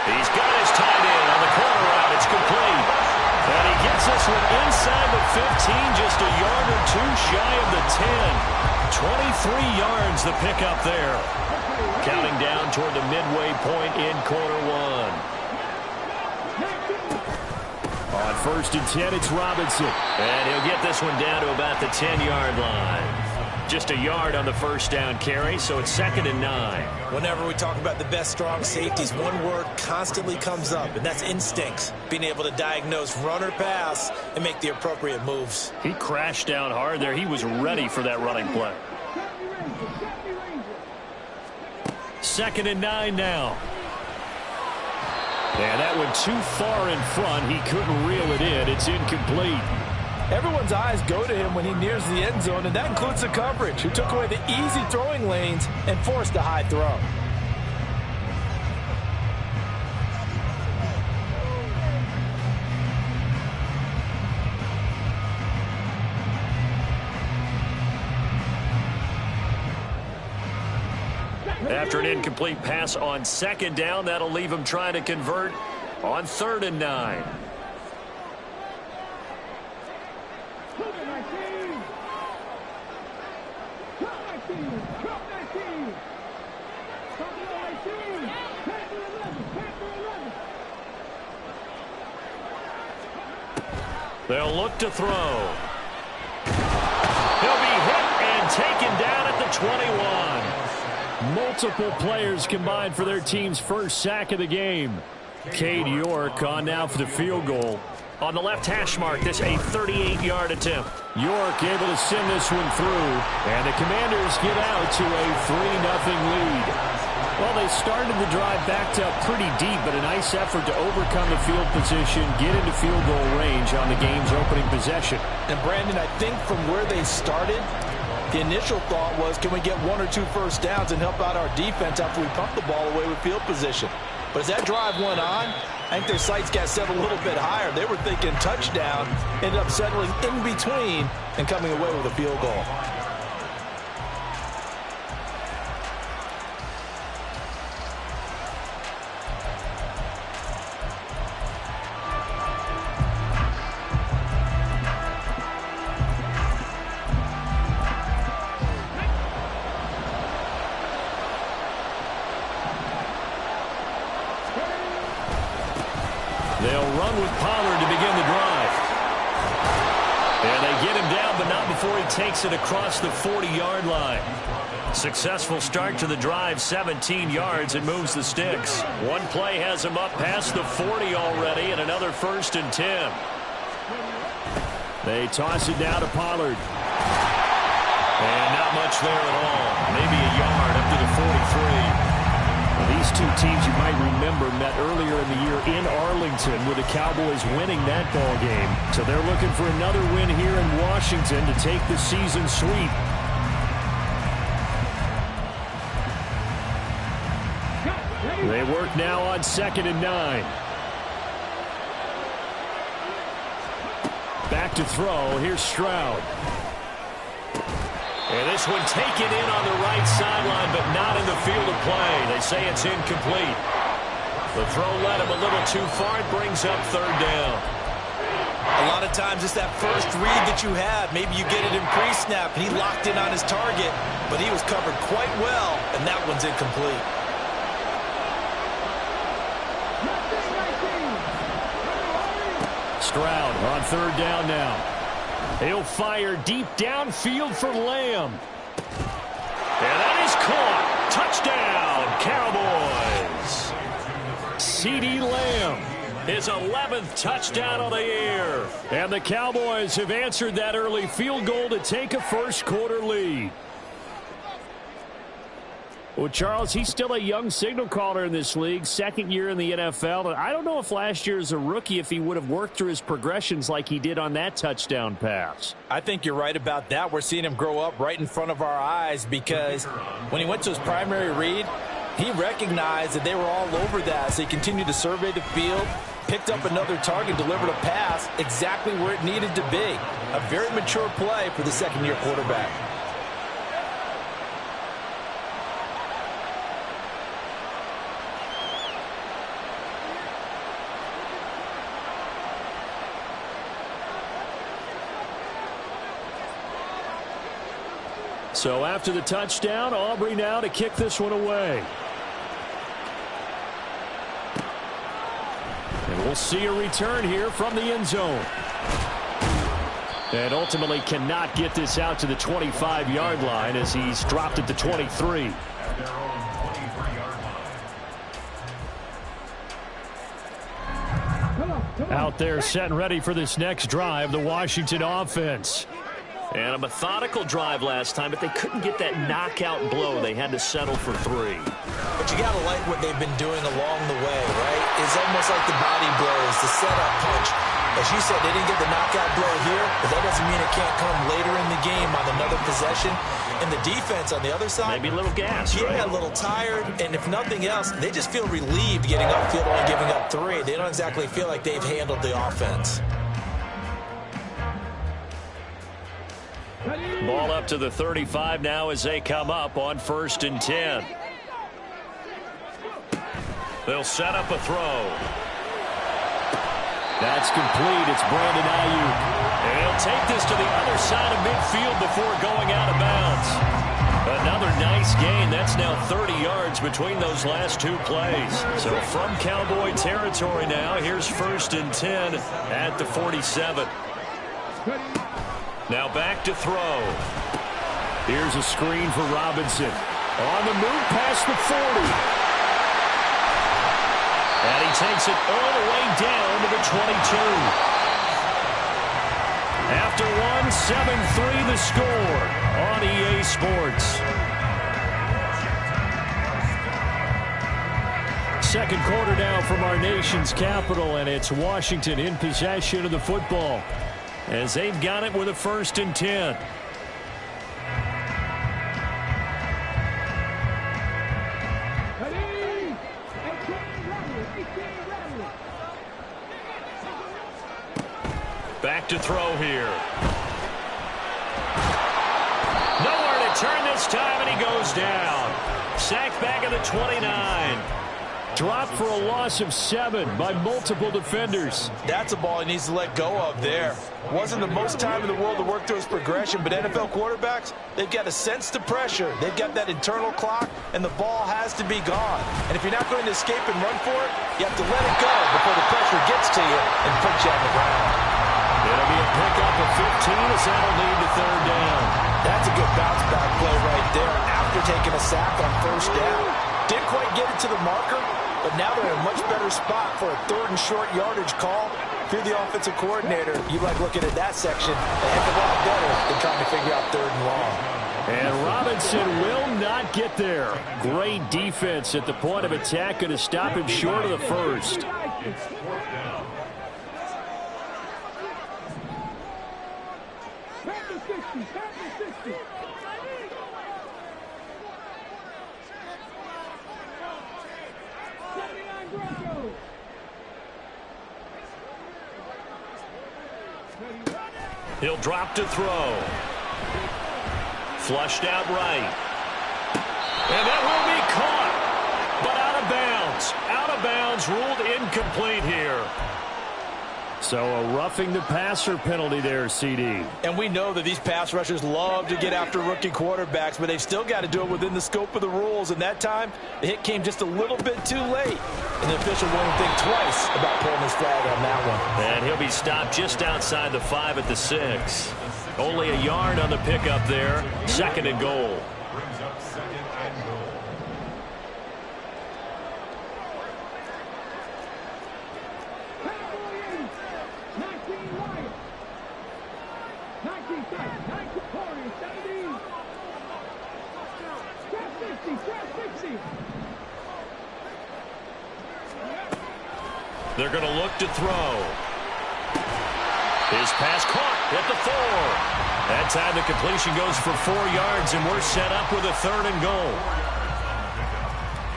He's got his tight end on the corner route. It's complete. And he gets this one inside the 15, just a yard or two shy of the 10. 23 yards the pickup there. Counting down toward the midway point in quarter 1. On 1st and 10, it's Robinson. And he'll get this one down to about the 10-yard line. Just a yard on the first down carry, so it's 2nd and 9. Whenever we talk about the best strong safeties, one word constantly comes up, and that's instincts. Being able to diagnose run or pass and make the appropriate moves. He crashed down hard there. He was ready for that running play. 2nd and 9 now. And that went too far in front. He couldn't reel it in. It's incomplete. Everyone's eyes go to him when he nears the end zone, and that includes the coverage, who took away the easy throwing lanes and forced a high throw. After an incomplete pass on 2nd down, that'll leave him trying to convert On 3rd and 9. They'll look to throw. He'll be hit and taken down at the 21. Multiple players combined for their team's first sack of the game. Cade York on now for the field goal. On the left hash mark, this a 38-yard attempt. York able to send this one through, and the Commanders get out to a 3-0 lead. Well, they started the drive backed up pretty deep, but a nice effort to overcome the field position, get into field goal range on the game's opening possession. And, Brandon, I think from where they started, the initial thought was, can we get 1 or 2 first downs and help out our defense after we pump the ball away with field position? But as that drive went on, I think their sights got set a little bit higher. They were thinking touchdown, ended up settling in between and coming away with a field goal. They'll run with Pollard to begin the drive. And they get him down, but not before he takes it across the 40-yard line. Successful start to the drive, 17 yards, and moves the sticks. One play has him up past the 40 already, and another 1st and 10. They toss it down to Pollard. And not much there at all. Maybe a yard up to the 43. These two teams, you might remember, met earlier in the year in Arlington with the Cowboys winning that ball game. So they're looking for another win here in Washington to take the season sweep. They work now on 2nd and 9. Back to throw. Here's Stroud. And this one taken in on the right sideline, but not in the field of play. They say it's incomplete. The throw led him a little too far. It brings up 3rd down. A lot of times it's that first read that you have. Maybe you get it in pre-snap, and he locked in on his target, but he was covered quite well, and that one's incomplete. Stroud on 3rd down now. He'll fire deep downfield for Lamb. And that is caught. Touchdown, Cowboys. CeeDee Lamb, his 11th touchdown on the year. And the Cowboys have answered that early field goal to take a first-quarter lead. Well, Charles, he's still a young signal caller in this league, 2nd year in the NFL. And I don't know if last year as a rookie, if he would have worked through his progressions like he did on that touchdown pass. I think you're right about that. We're seeing him grow up right in front of our eyes because when he went to his primary read, he recognized that they were all over that. So he continued to survey the field, picked up another target, delivered a pass exactly where it needed to be. A very mature play for the 2nd-year quarterback. So after the touchdown, Aubrey now to kick this one away. And we'll see a return here from the end zone. And ultimately cannot get this out to the 25-yard line as he's dropped at the 23. Out there set and ready for this next drive, the Washington offense. And a methodical drive last time, but they couldn't get that knockout blow. They had to settle for 3. But you got to like what they've been doing along the way, right? It's almost like the body blows, the setup punch. As you said, they didn't get the knockout blow here, but that doesn't mean it can't come later in the game on another possession. And the defense on the other side, maybe a little gas, yeah, right? A little tired. And if nothing else, they just feel relieved getting upfield, only giving up 3. They don't exactly feel like they've handled the offense. Ball up to the 35 now as they come up on 1st and 10. They'll set up a throw. That's complete. It's Brandon Ayuk. And he'll take this to the other side of midfield before going out of bounds. Another nice gain. That's now 30 yards between those last two plays. So from Cowboy territory now, here's 1st and 10 at the 47. Now back to throw. Here's a screen for Robinson. On the move past the 40. And he takes it all the way down to the 22. After one, 7-3 the score on EA Sports. Second quarter now from our nation's capital, and it's Washington in possession of the football as they've got it with a 1st and 10. Back to throw here. Nowhere to turn this time, and he goes down. Sacked back at the 29. Dropped for a loss of 7 by multiple defenders. That's a ball he needs to let go of there. Wasn't the most time in the world to work through his progression, but NFL quarterbacks, they've got to sense the pressure. They've got that internal clock, and the ball has to be gone. And if you're not going to escape and run for it, you have to let it go before the pressure gets to you and puts you on the ground. It'll be a pickup of 15 as that'll lead to 3rd down. That's a good bounce back play right there after taking a sack on 1st down. Didn't quite get it to the marker, but now they're in a much better spot for a 3rd and short yardage call. If you're the offensive coordinator, you like looking at that section a heck of a lot better than trying to figure out 3rd and long. And Robinson will not get there. Great defense at the point of attack, going to stop him short of the 1st. He'll drop to throw. Flushed out right. And that will be caught. But out of bounds. Out of bounds, ruled incomplete here. So a roughing the passer penalty there, CD. And we know that these pass rushers love to get after rookie quarterbacks, but they've still got to do it within the scope of the rules. And that time, the hit came just a little bit too late. And the official won't think twice about pulling his flag on that one. And he'll be stopped just outside the 5 at the 6. Only a yard on the pickup there. 2nd and goal. Brings up 2nd and goal. They're going to look to throw. His pass caught at the 4. That time the completion goes for 4 yards, and we're set up with a 3rd and goal.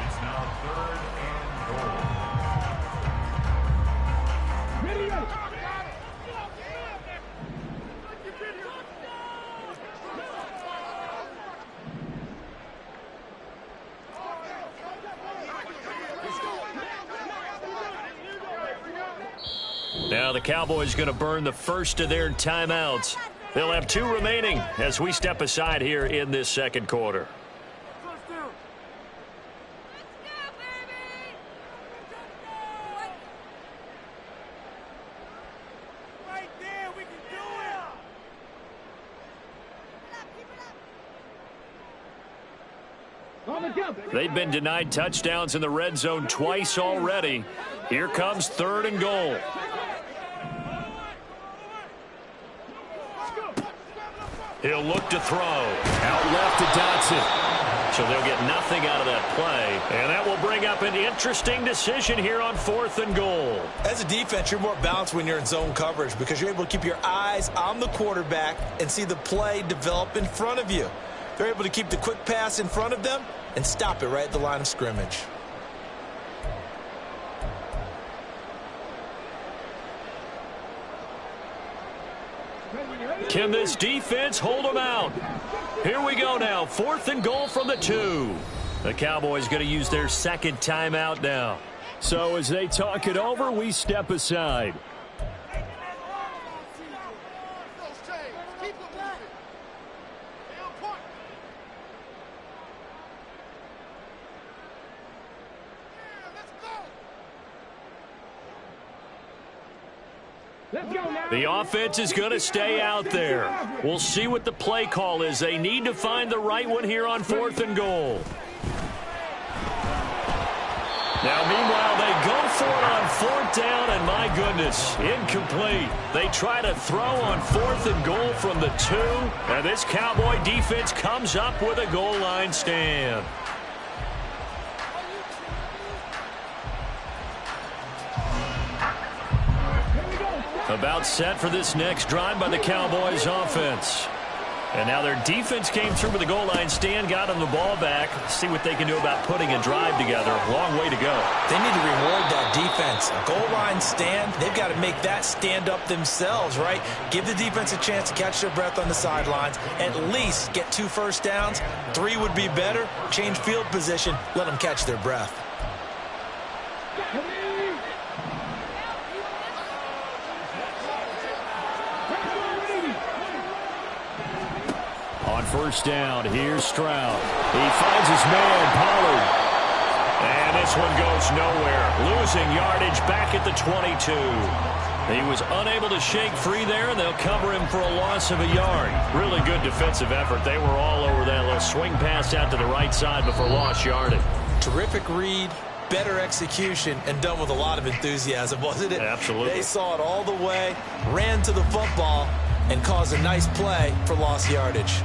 It's now 3rd and goal. Now the Cowboys going to burn the first of their timeouts. They'll have 2 remaining as we step aside here in this 2nd quarter. They've been denied touchdowns in the red zone twice already. Here comes 3rd and goal. He'll look to throw. Out left to Dotson. So they'll get nothing out of that play. And that will bring up an interesting decision here on 4th and goal. As a defense, you're more balanced when you're in zone coverage because you're able to keep your eyes on the quarterback and see the play develop in front of you. They're able to keep the quick pass in front of them and stop it right at the line of scrimmage. Can this defense hold them out? Here we go now. 4th and goal from the 2. The Cowboys going to use their 2nd timeout now. So as they talk it over, we step aside. The offense is going to stay out there. We'll see what the play call is. They need to find the right one here on 4th and goal. Now, meanwhile, they go for it on 4th down, and my goodness, incomplete. They try to throw on 4th and goal from the 2, and this Cowboy defense comes up with a goal line stand. About set for this next drive by the Cowboys offense. And now their defense came through with a goal line stand, got them the ball back. See what they can do about putting a drive together. Long way to go. They need to reward that defense. A goal line stand, they've got to make that stand up themselves, right? Give the defense a chance to catch their breath on the sidelines. At least get 2 first downs. 3 would be better. Change field position. Let them catch their breath. On 1st down, here's Stroud. He finds his man, Pollard. And this one goes nowhere. Losing yardage back at the 22. He was unable to shake free there, and they'll cover him for a loss of a yard. Really good defensive effort. They were all over that little swing pass out to the right side before lost yardage. Terrific read, better execution, and done with a lot of enthusiasm, wasn't it? Absolutely. They saw it all the way, ran to the football, and caused a nice play for lost yardage.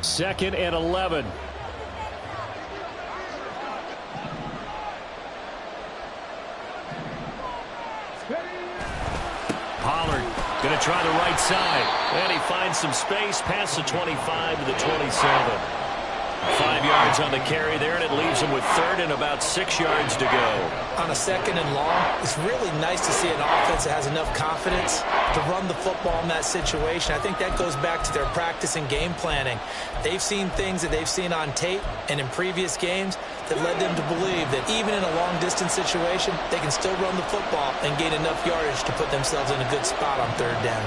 Second and 11. Pollard going to try the right side. And he finds some space past the 25 to the 27. 5 yards on the carry there, and it leaves him with 3rd and about 6 yards to go. On a 2nd and long, it's really nice to see an offense that has enough confidence to run the football in that situation. I think that goes back to their practice and game planning. They've seen things that they've seen on tape and in previous games that led them to believe that even in a long-distance situation, they can still run the football and gain enough yardage to put themselves in a good spot on 3rd down.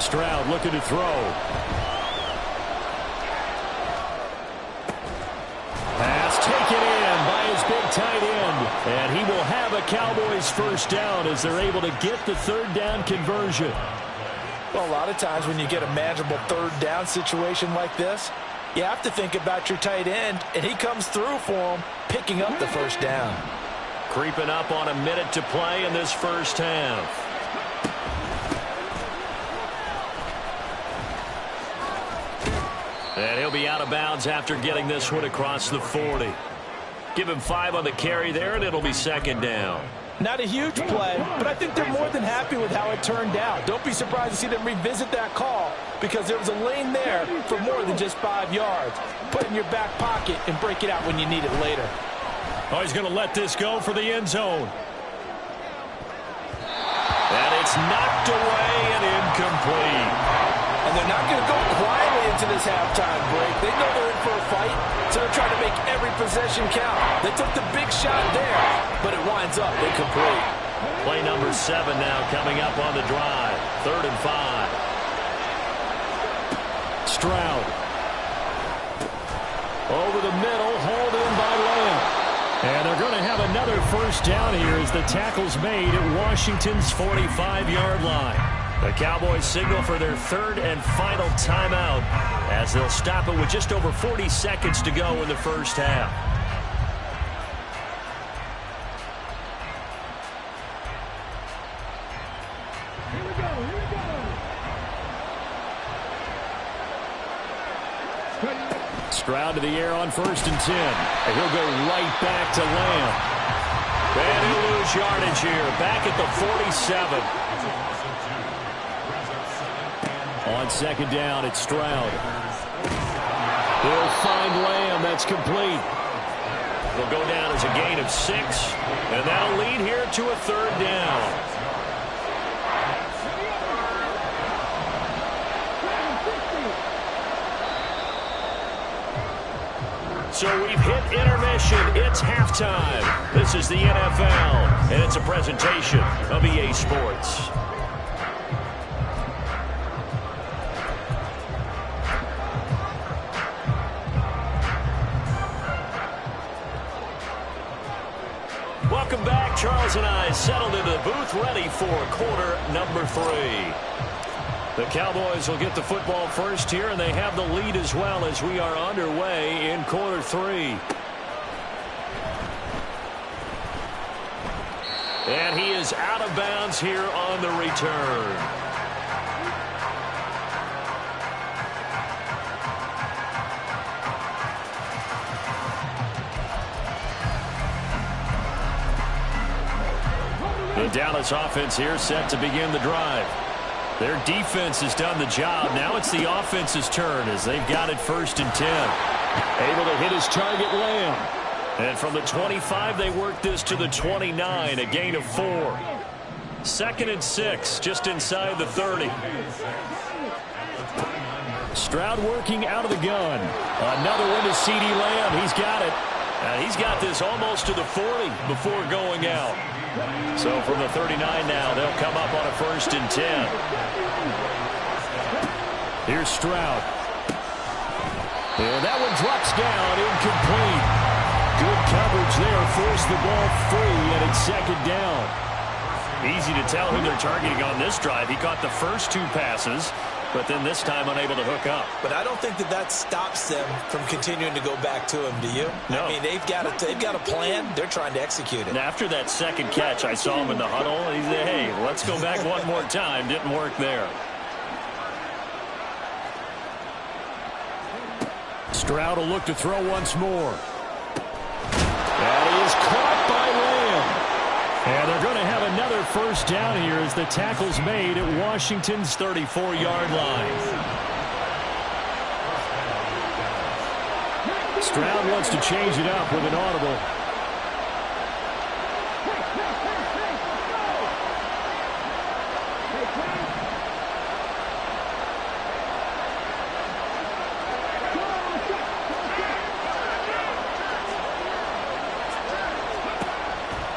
Stroud looking to throw. Pass taken in by his big tight end. And he will have a Cowboys 1st down as they're able to get the 3rd down conversion. Well, a lot of times when you get a manageable 3rd down situation like this, you have to think about your tight end, and he comes through for him, picking up the 1st down. Creeping up on a minute to play in this 1st half. And he'll be out of bounds after getting this one across the 40. Give him 5 on the carry there, and it'll be 2nd down. Not a huge play, but I think they're more than happy with how it turned out. Don't be surprised to see them revisit that call because there was a lane there for more than just 5 yards. Put it in your back pocket and break it out when you need it later. Oh, he's going to let this go for the end zone. And it's knocked away and incomplete. And they're not going to go quietly into this halftime break. They know they're in for a fight, so they're trying to make every possession count. They took the big shot there, but it winds up incomplete. Play number 7 now coming up on the drive. 3rd and 5. Stroud. Over the middle, hauled in by Lamb. And they're going to have another 1st down here as the tackle's made at Washington's 45-yard line. The Cowboys signal for their 3rd and final timeout as they'll stop it with just over 40 seconds to go in the 1st half. Stroud to the air on 1st and 10. And he'll go right back to Lamb. And he'll lose yardage here. Back at the 47. On 2nd down, it's Stroud. He'll find Lamb. That's complete. They'll go down as a gain of 6. And that'll lead here to a 3rd down. So we've hit intermission. It's halftime. This is the NFL, and it's a presentation of EA Sports. Welcome back. Charles and I settled into the booth, ready for quarter number 3. The Cowboys will get the football first here, and they have the lead as well as we are underway in quarter 3. And he is out of bounds here on the return. The Dallas offense here set to begin the drive. Their defense has done the job. Now it's the offense's turn as they've got it first and 10. Able to hit his target, Lamb. And from the 25, they work this to the 29, a gain of 4. 2nd and 6, just inside the 30. Stroud working out of the gun. Another one to CeeDee Lamb. He's got it. He's got this almost to the 40 before going out. So from the 39 now, they'll come up on a 1st and 10. Here's Stroud. And that one drops down, incomplete. Good coverage there, forced the ball free, and it's 2nd down. Easy to tell who they're targeting on this drive. He caught the first 2 passes, but then this time unable to hook up. But I don't think that stops them from continuing to go back to him, do you? No. I mean, they've got a plan. They're trying to execute it. And after that 2nd catch, I saw him in the huddle. He said, hey, let's go back one more time. Didn't work there. Stroud will look to throw once more. That is caught by Lamb. And they're going to have another 1st down here as the tackle's made at Washington's 34-yard line. Stroud wants to change it up with an audible.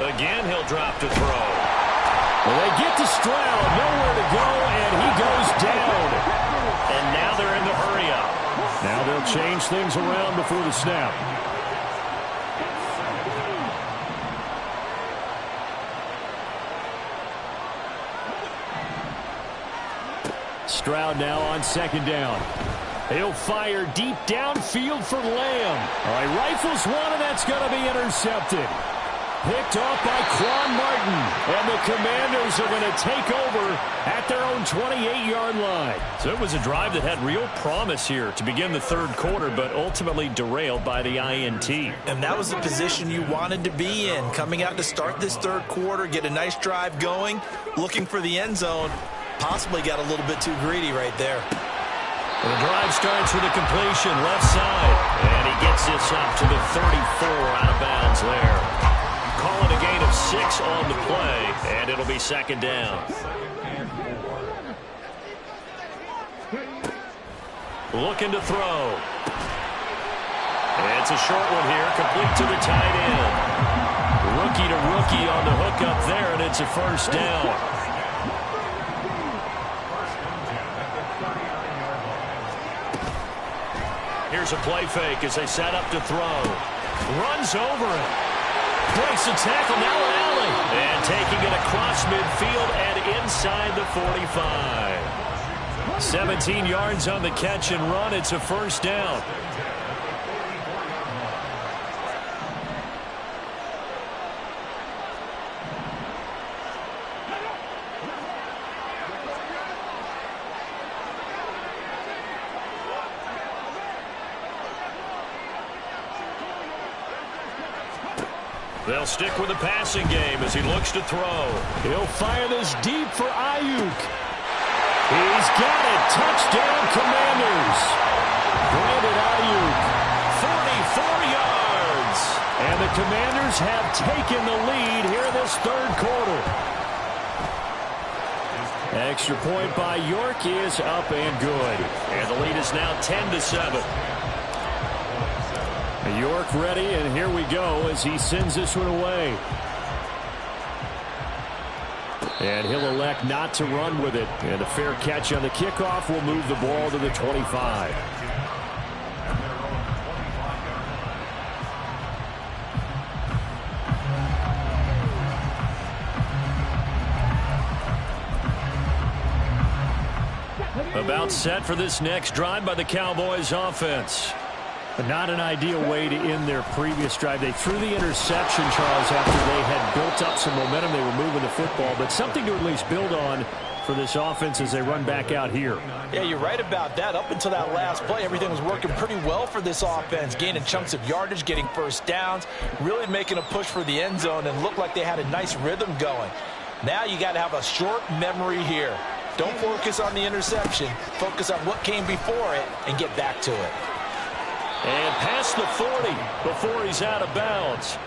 Again, he'll drop to throw. Well, they get to Stroud, nowhere to go, and he goes down. And now they're in the hurry-up. Now they'll change things around before the snap. Stroud now on 2nd down. He'll fire deep downfield for Lamb. All right, rifles one, and that's going to be intercepted. Picked off by Quan Martin. And the Commanders are going to take over at their own 28-yard line. So it was a drive that had real promise here to begin the 3rd quarter, but ultimately derailed by the INT. And that was the position you wanted to be in. Coming out to start this 3rd quarter, get a nice drive going, looking for the end zone. Possibly got a little bit too greedy right there. Well, the drive starts with a completion left side. And he gets this up to the 34, out of bounds there. Call it a gain of 6 on the play, and it'll be 2nd down. Looking to throw. It's a short one here, complete to the tight end. Rookie to rookie on the hookup there, and it's a 1st down. Here's a play fake as they set up to throw. Runs over it. Breaks the tackle, now an alley. And taking it across midfield and inside the 45. 17 yards on the catch and run. It's a 1st down. They'll stick with the passing game as he looks to throw. He'll fire this deep for Ayuk. He's got it. Touchdown, Commanders. Brandon Ayuk, 44 yards. And the Commanders have taken the lead here in this 3rd quarter. Extra point by York is up and good. And the lead is now 10-7. York ready, and here we go as he sends this one away. And he'll elect not to run with it. And a fair catch on the kickoff will move the ball to the 25. About set for this next drive by the Cowboys offense. But not an ideal way to end their previous drive. They threw the interception, Charles, after they had built up some momentum. They were moving the football, but something to at least build on for this offense as they run back out here. Yeah, you're right about that. Up until that last play, everything was working pretty well for this offense, gaining chunks of yardage, getting first downs, really making a push for the end zone, and looked like they had a nice rhythm going. Now you got to have a short memory here. Don't focus on the interception. Focus on what came before it and get back to it. And past the 40 before he's out of bounds.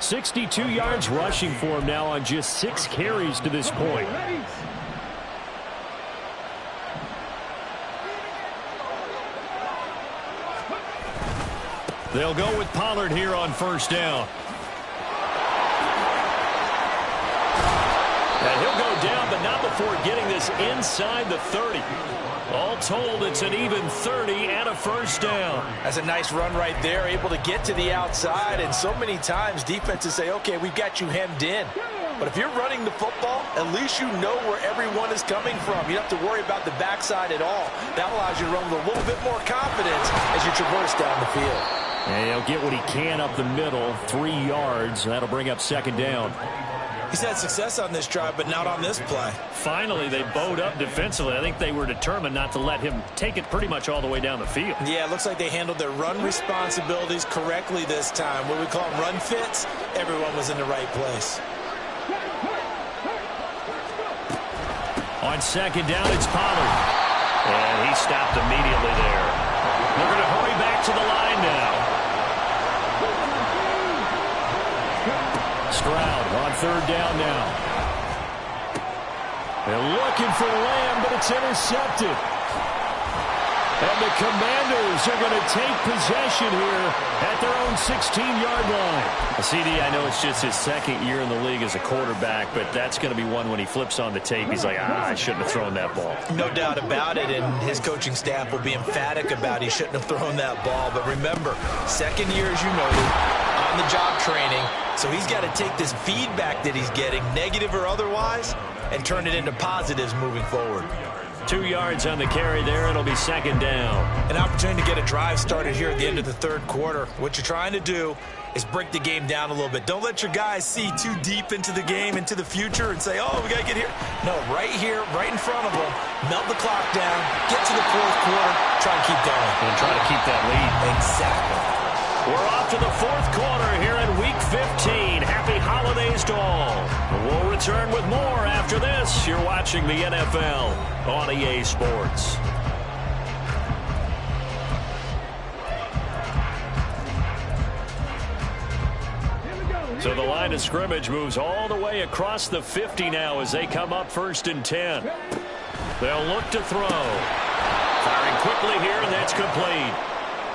62 yards rushing for him now on just 6 carries to this point. They'll go with Pollard here on first down. And he'll go down, but not before getting this inside the 30. All told, it's an even 30 and a first down. That's a nice run right there, able to get to the outside. And so many times defenses say, okay, we've got you hemmed in. But if you're running the football, at least you know where everyone is coming from. You don't have to worry about the backside at all. That allows you to run with a little bit more confidence as you traverse down the field. And he'll get what he can up the middle, 3 yards. That'll bring up second down. He's had success on this drive, but not on this play. Finally, they bowed up defensively. I think they were determined not to let him take it pretty much all the way down the field. Yeah, it looks like they handled their run responsibilities correctly this time. What we call them run fits, everyone was in the right place. On second down, it's Pollard. And he stopped immediately there. They're going to hurry back to the line now. Stroud on third down now. They're looking for Lamb, but it's intercepted. And the Commanders are going to take possession here at their own 16-yard line. CD, I know it's just his second year in the league as a quarterback, but that's going to be one when he flips on the tape. He's like, I shouldn't have thrown that ball. No doubt about it, and his coaching staff will be emphatic about he shouldn't have thrown that ball. But remember, second year, as you noted, on-the-job training, so he's got to take this feedback that he's getting, negative or otherwise, and turn it into positives moving forward. 2 yards on the carry there. It'll be second down. An opportunity to get a drive started here at the end of the third quarter. What you're trying to do is break the game down a little bit. Don't let your guys see too deep into the game, into the future, and say, oh, we got to get here. No, right here, right in front of them, melt the clock down, get to the fourth quarter, try and keep going. And try to keep that lead. Exactly. We're off to the fourth quarter here in Week 15. Happy holidays to all. We'll return with more after this. You're watching the NFL on EA Sports. So the line of scrimmage moves all the way across the 50 now as they come up first and 10. They'll look to throw. Firing quickly here, and that's complete.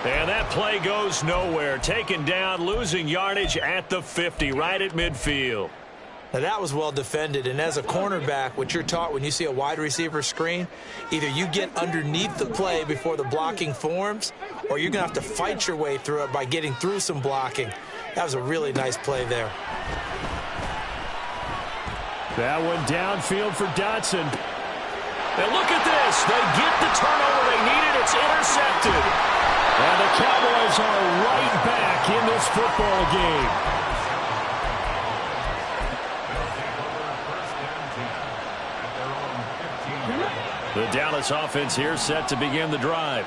And that play goes nowhere. Taken down, losing yardage at the 50, right at midfield. Now that was well defended, and as a cornerback, what you're taught when you see a wide receiver screen, either you get underneath the play before the blocking forms, or you're going to have to fight your way through it by getting through some blocking. That was a really nice play there. That one downfield for Dotson. And look at this. They get the turnover they needed. It's intercepted. And the Cowboys are right back in this football game. The Dallas offense here set to begin the drive.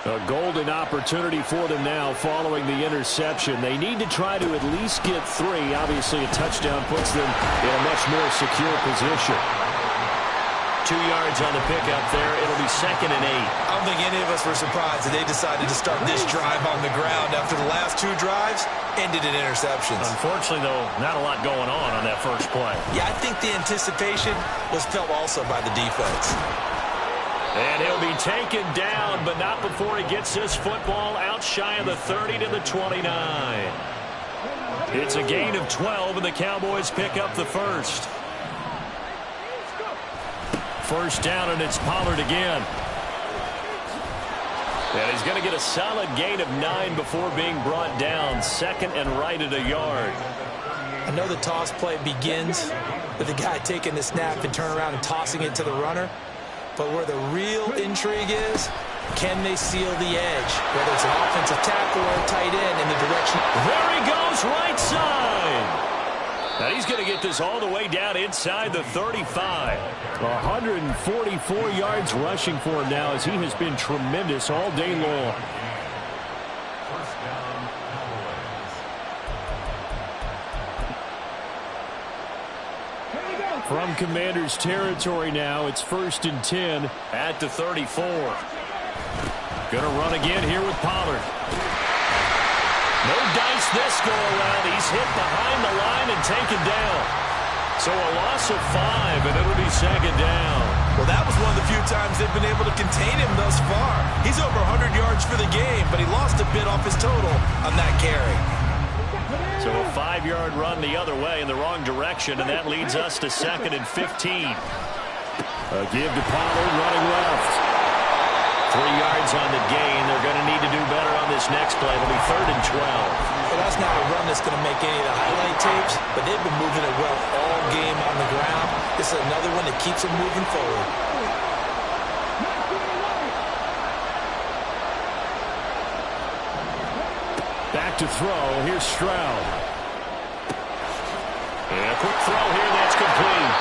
A golden opportunity for them now following the interception. They need to try to at least get 3. Obviously, a touchdown puts them in a much more secure position. 2 yards on the pickup there. It'll be second and 8. I don't think any of us were surprised that they decided to start this drive on the ground after the last 2 drives ended in interceptions. Unfortunately, though, not a lot going on that first play. Yeah, I think the anticipation was felt also by the defense. And he'll be taken down, but not before he gets this football out shy of the 30 to the 29. It's a gain of 12, and the Cowboys pick up the first. First down, and it's Pollard again. And he's going to get a solid gain of 9 before being brought down. Second and right at a yard. I know the toss play begins with the guy taking the snap and turn around and tossing it to the runner. But where the real intrigue is, can they seal the edge? Whether it's an offensive tackle or a tight end in the direction. There he goes, right side. Now he's going to get this all the way down inside the 35. 144 yards rushing for him now as he has been tremendous all day long. First down, Cowboys. From Commanders territory now, it's 1st and 10 at the 34. Going to run again here with Pollard. No dice this go around. He's hit behind the line and taken down. So a loss of 5, and it'll be second down. Well, that was one of the few times they've been able to contain him thus far. He's over 100 yards for the game, but he lost a bit off his total on that carry. So a 5-yard run the other way in the wrong direction, and that leads us to 2nd and 15. A give to Pollard running left. 3 yards on the gain. They're going to need to do better on this next play. It'll be 3rd and 12. Well, that's not a run that's going to make any of the highlight tapes, but they've been moving it well all game on the ground. This is another one that keeps them moving forward. Back to throw. Here's Stroud. And a quick throw here. That's complete.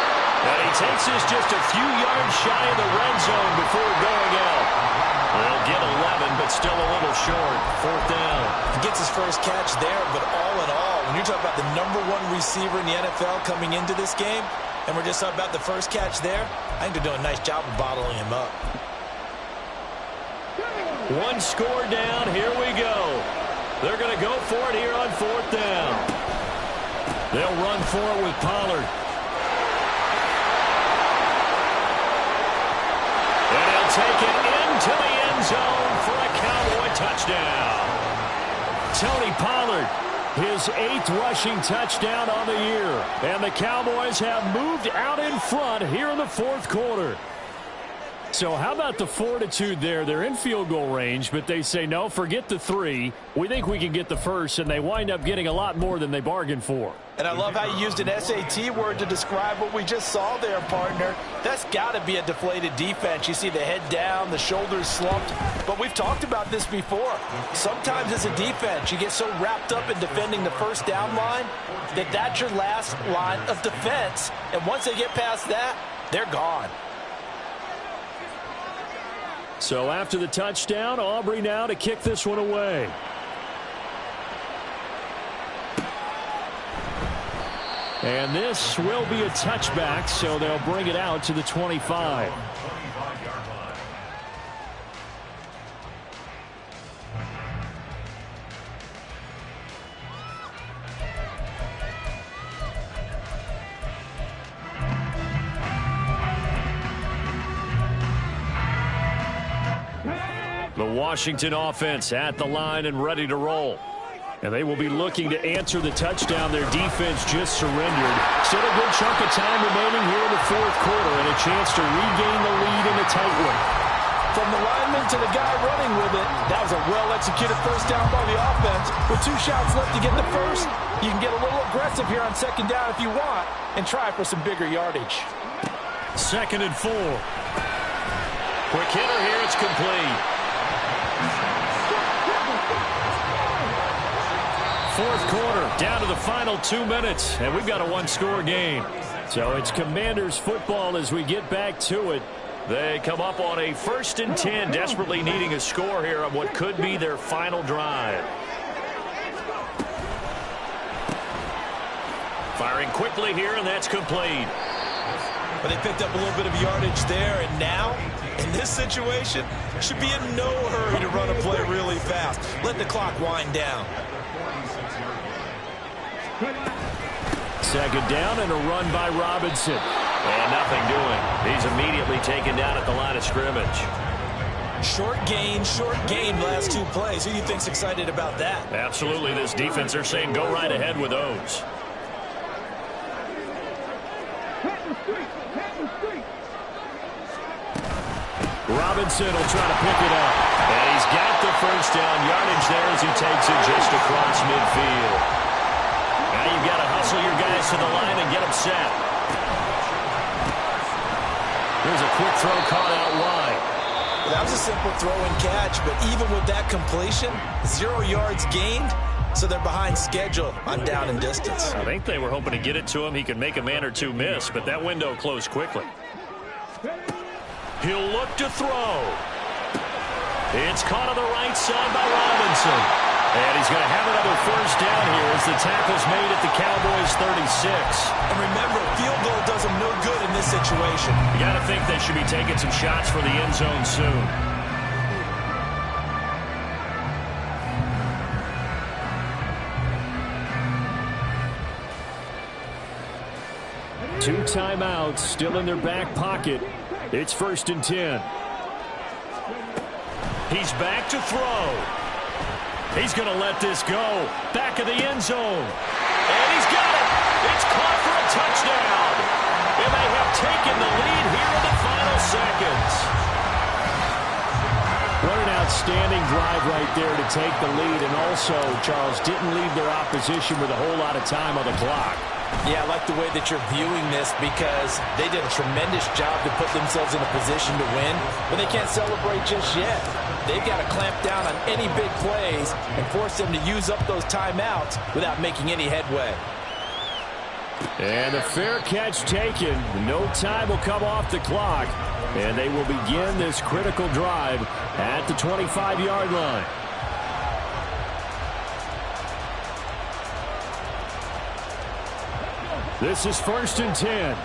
And he takes this just a few yards shy of the red zone before going out. They'll get 11, but still a little short. 4th down. He gets his first catch there, but all in all, when you're talking about the #1 receiver in the NFL coming into this game, and we're just talking about the first catch there, I think they're doing a nice job of bottling him up. 1 score down. Here we go. They're going to go for it here on 4th down. They'll run for it with Pollard. And he'll take it into the end zone for a Cowboy touchdown. Tony Pollard, his 8th rushing touchdown on the year. And the Cowboys have moved out in front here in the 4th quarter. So how about the fortitude there? They're in field goal range, but they say, no, forget the 3. We think we can get the first, and they wind up getting a lot more than they bargained for. And I love how you used an SAT word to describe what we just saw there, partner. That's got to be a deflated defense. You see the head down, the shoulders slumped. But we've talked about this before. Sometimes as a defense, you get so wrapped up in defending the first down line that that's your last line of defense. And once they get past that, they're gone. So after the touchdown, Aubrey now to kick this one away. And this will be a touchback, so they'll bring it out to the 25. The Washington offense at the line and ready to roll. And they will be looking to answer the touchdown their defense just surrendered. Still a good chunk of time remaining here in the 4th quarter and a chance to regain the lead in a tight one. From the lineman to the guy running with it, that was a well-executed first down by the offense. With 2 shots left to get the first, you can get a little aggressive here on 2nd down if you want and try for some bigger yardage. 2nd and 4. Quick hitter here, it's complete. 4th quarter, down to the final 2 minutes, and we've got a 1-score game. So it's Commanders football as we get back to it. They come up on a 1st and 10, desperately needing a score here on what could be their final drive. Firing quickly here, and that's complete. But they picked up a little bit of yardage there, and now, in this situation, should be in no hurry to run a play really fast. Let the clock wind down. 2nd down and a run by Robinson. And nothing doing. He's immediately taken down at the line of scrimmage. Short gain, last 2 plays. Who do you think's excited about that? Absolutely. This defense, they're saying go right ahead with those. Robinson will try to pick it up. And he's got the first down yardage there as he takes it just across midfield. Now you've got to hustle your guys to the line and get them set. Here's a quick throw caught out wide. Well, that was a simple throw and catch, but even with that completion, 0 yards gained, so they're behind schedule on down and distance. I think they were hoping to get it to him. He could make a man or two miss, but that window closed quickly. He'll look to throw. It's caught on the right side by Robinson. And he's going to have another first down here as the tackle's made at the Cowboys' 36. And remember, field goal does them no good in this situation. You got to think they should be taking some shots for the end zone soon. Two timeouts still in their back pocket. It's 1st and 10. He's back to throw. He's going to let this go. Back of the end zone. And he's got it. It's caught for a touchdown. And they have taken the lead here in the final seconds. What an outstanding drive right there to take the lead. And also, Charles, didn't leave their opposition with a whole lot of time on the clock. Yeah, I like the way that you're viewing this because they did a tremendous job to put themselves in a position to win, but they can't celebrate just yet. They've got to clamp down on any big plays and force them to use up those timeouts without making any headway. And the fair catch taken. No time will come off the clock, and they will begin this critical drive at the 25-yard line. This is 1st and 10.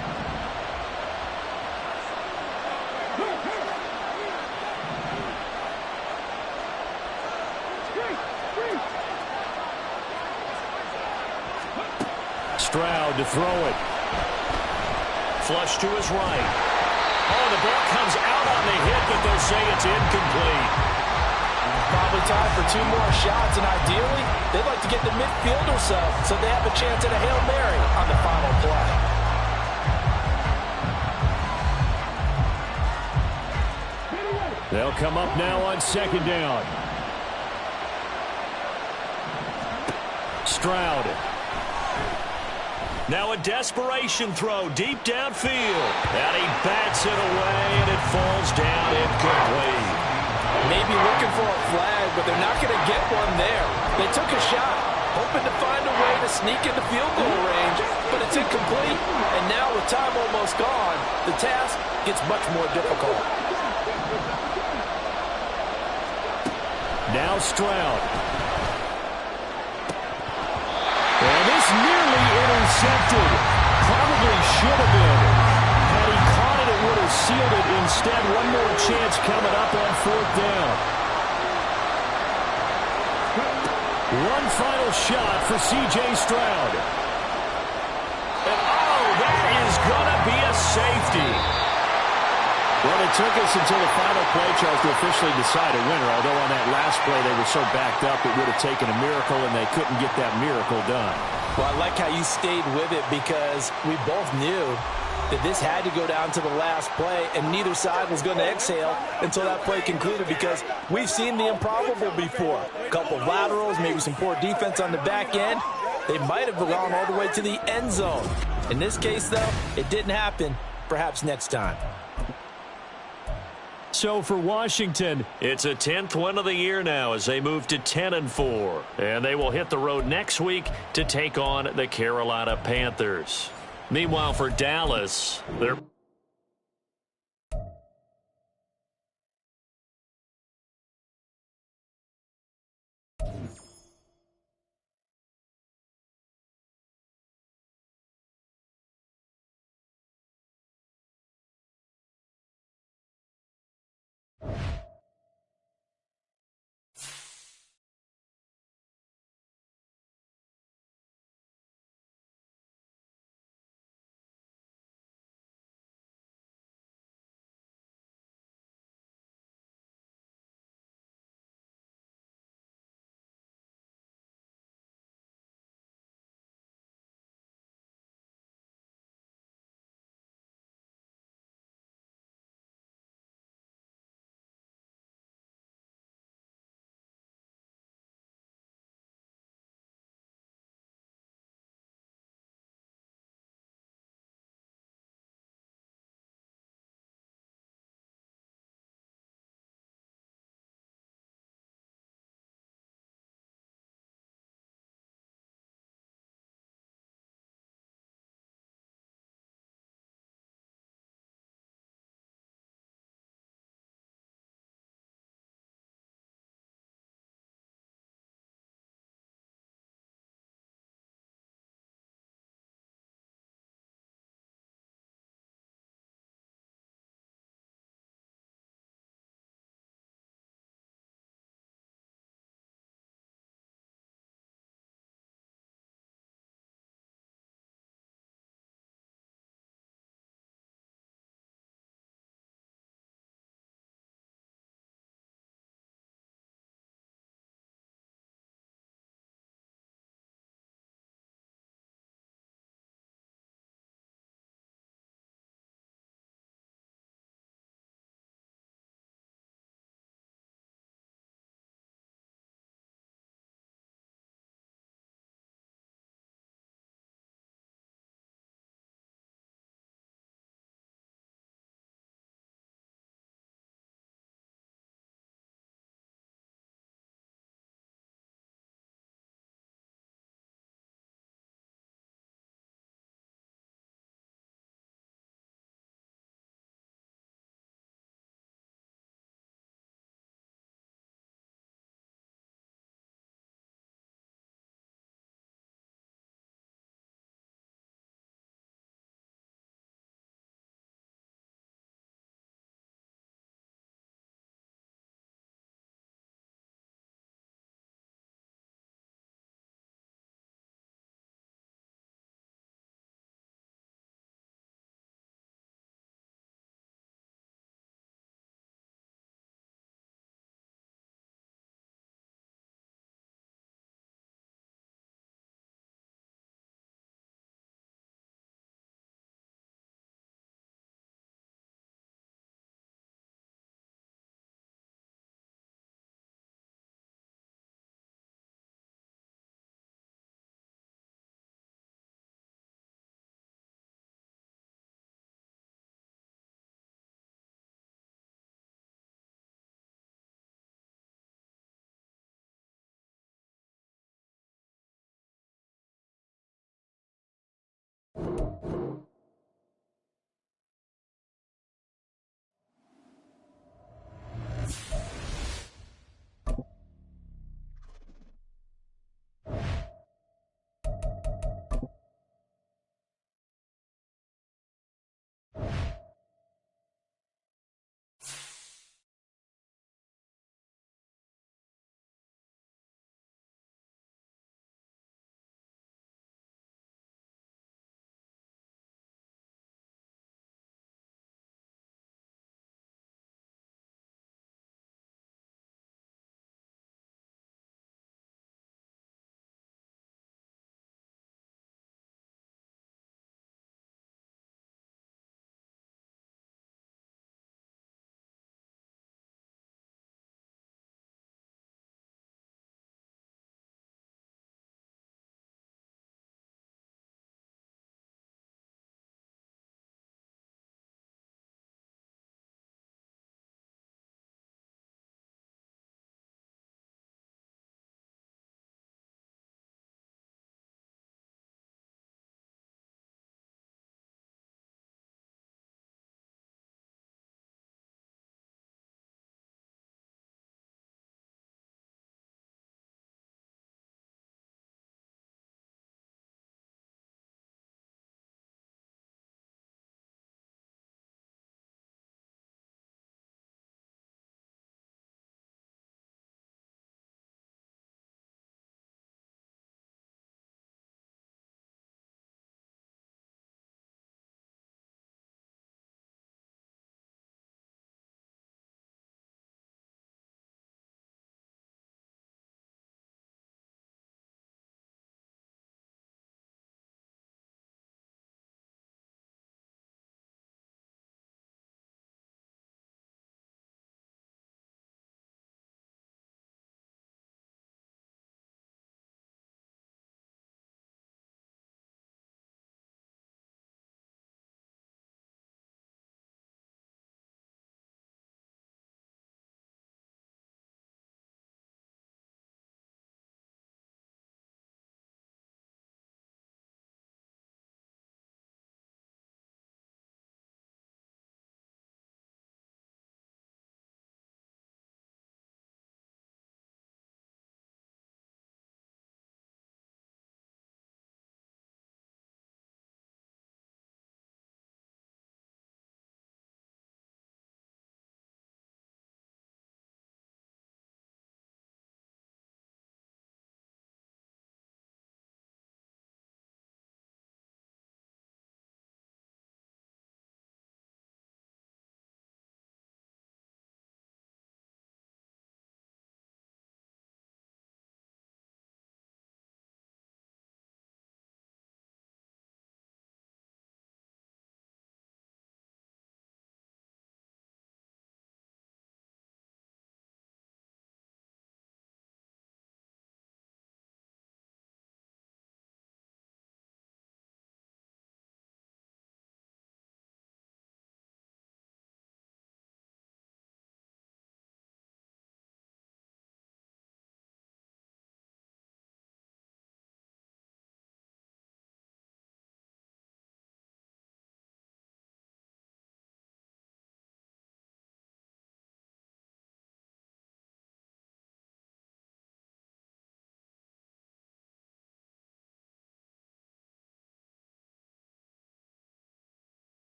Stroud to throw it. Flush to his right. Oh, the ball comes out on the hit, but they'll say it's incomplete. Probably time for 2 more shots, and ideally, they'd like to get the midfield or so they have a chance at a Hail Mary on the final play. They'll come up now on 2nd down. Stroud. Now a desperation throw deep downfield. And he bats it away, and it falls down incomplete. Maybe looking for a flag, but they're not going to get one there. They took a shot, hoping to find a way to sneak into field goal range, but it's incomplete. And now with time almost gone, the task gets much more difficult. Now Stroud. And this nearly intercepted. Probably should have been. Had he caught it, it would have sealed it. Instead, one more chance coming up on 4th down. One final shot for C.J. Stroud. And that is going to be a safety. Well, it took us until the final play, Charles, to officially decide a winner. Although on that last play they were so backed up it would have taken a miracle, and they couldn't get that miracle done. Well, I like how you stayed with it because we both knew that this had to go down to the last play, and neither side was going to exhale until that play concluded because we've seen the improbable before. A couple laterals, maybe some poor defense on the back end. They might have gone all the way to the end zone. In this case, though, it didn't happen. Perhaps next time. So for Washington, it's a 10th win of the year now as they move to 10-4. And they will hit the road next week to take on the Carolina Panthers. Meanwhile, for Dallas, they're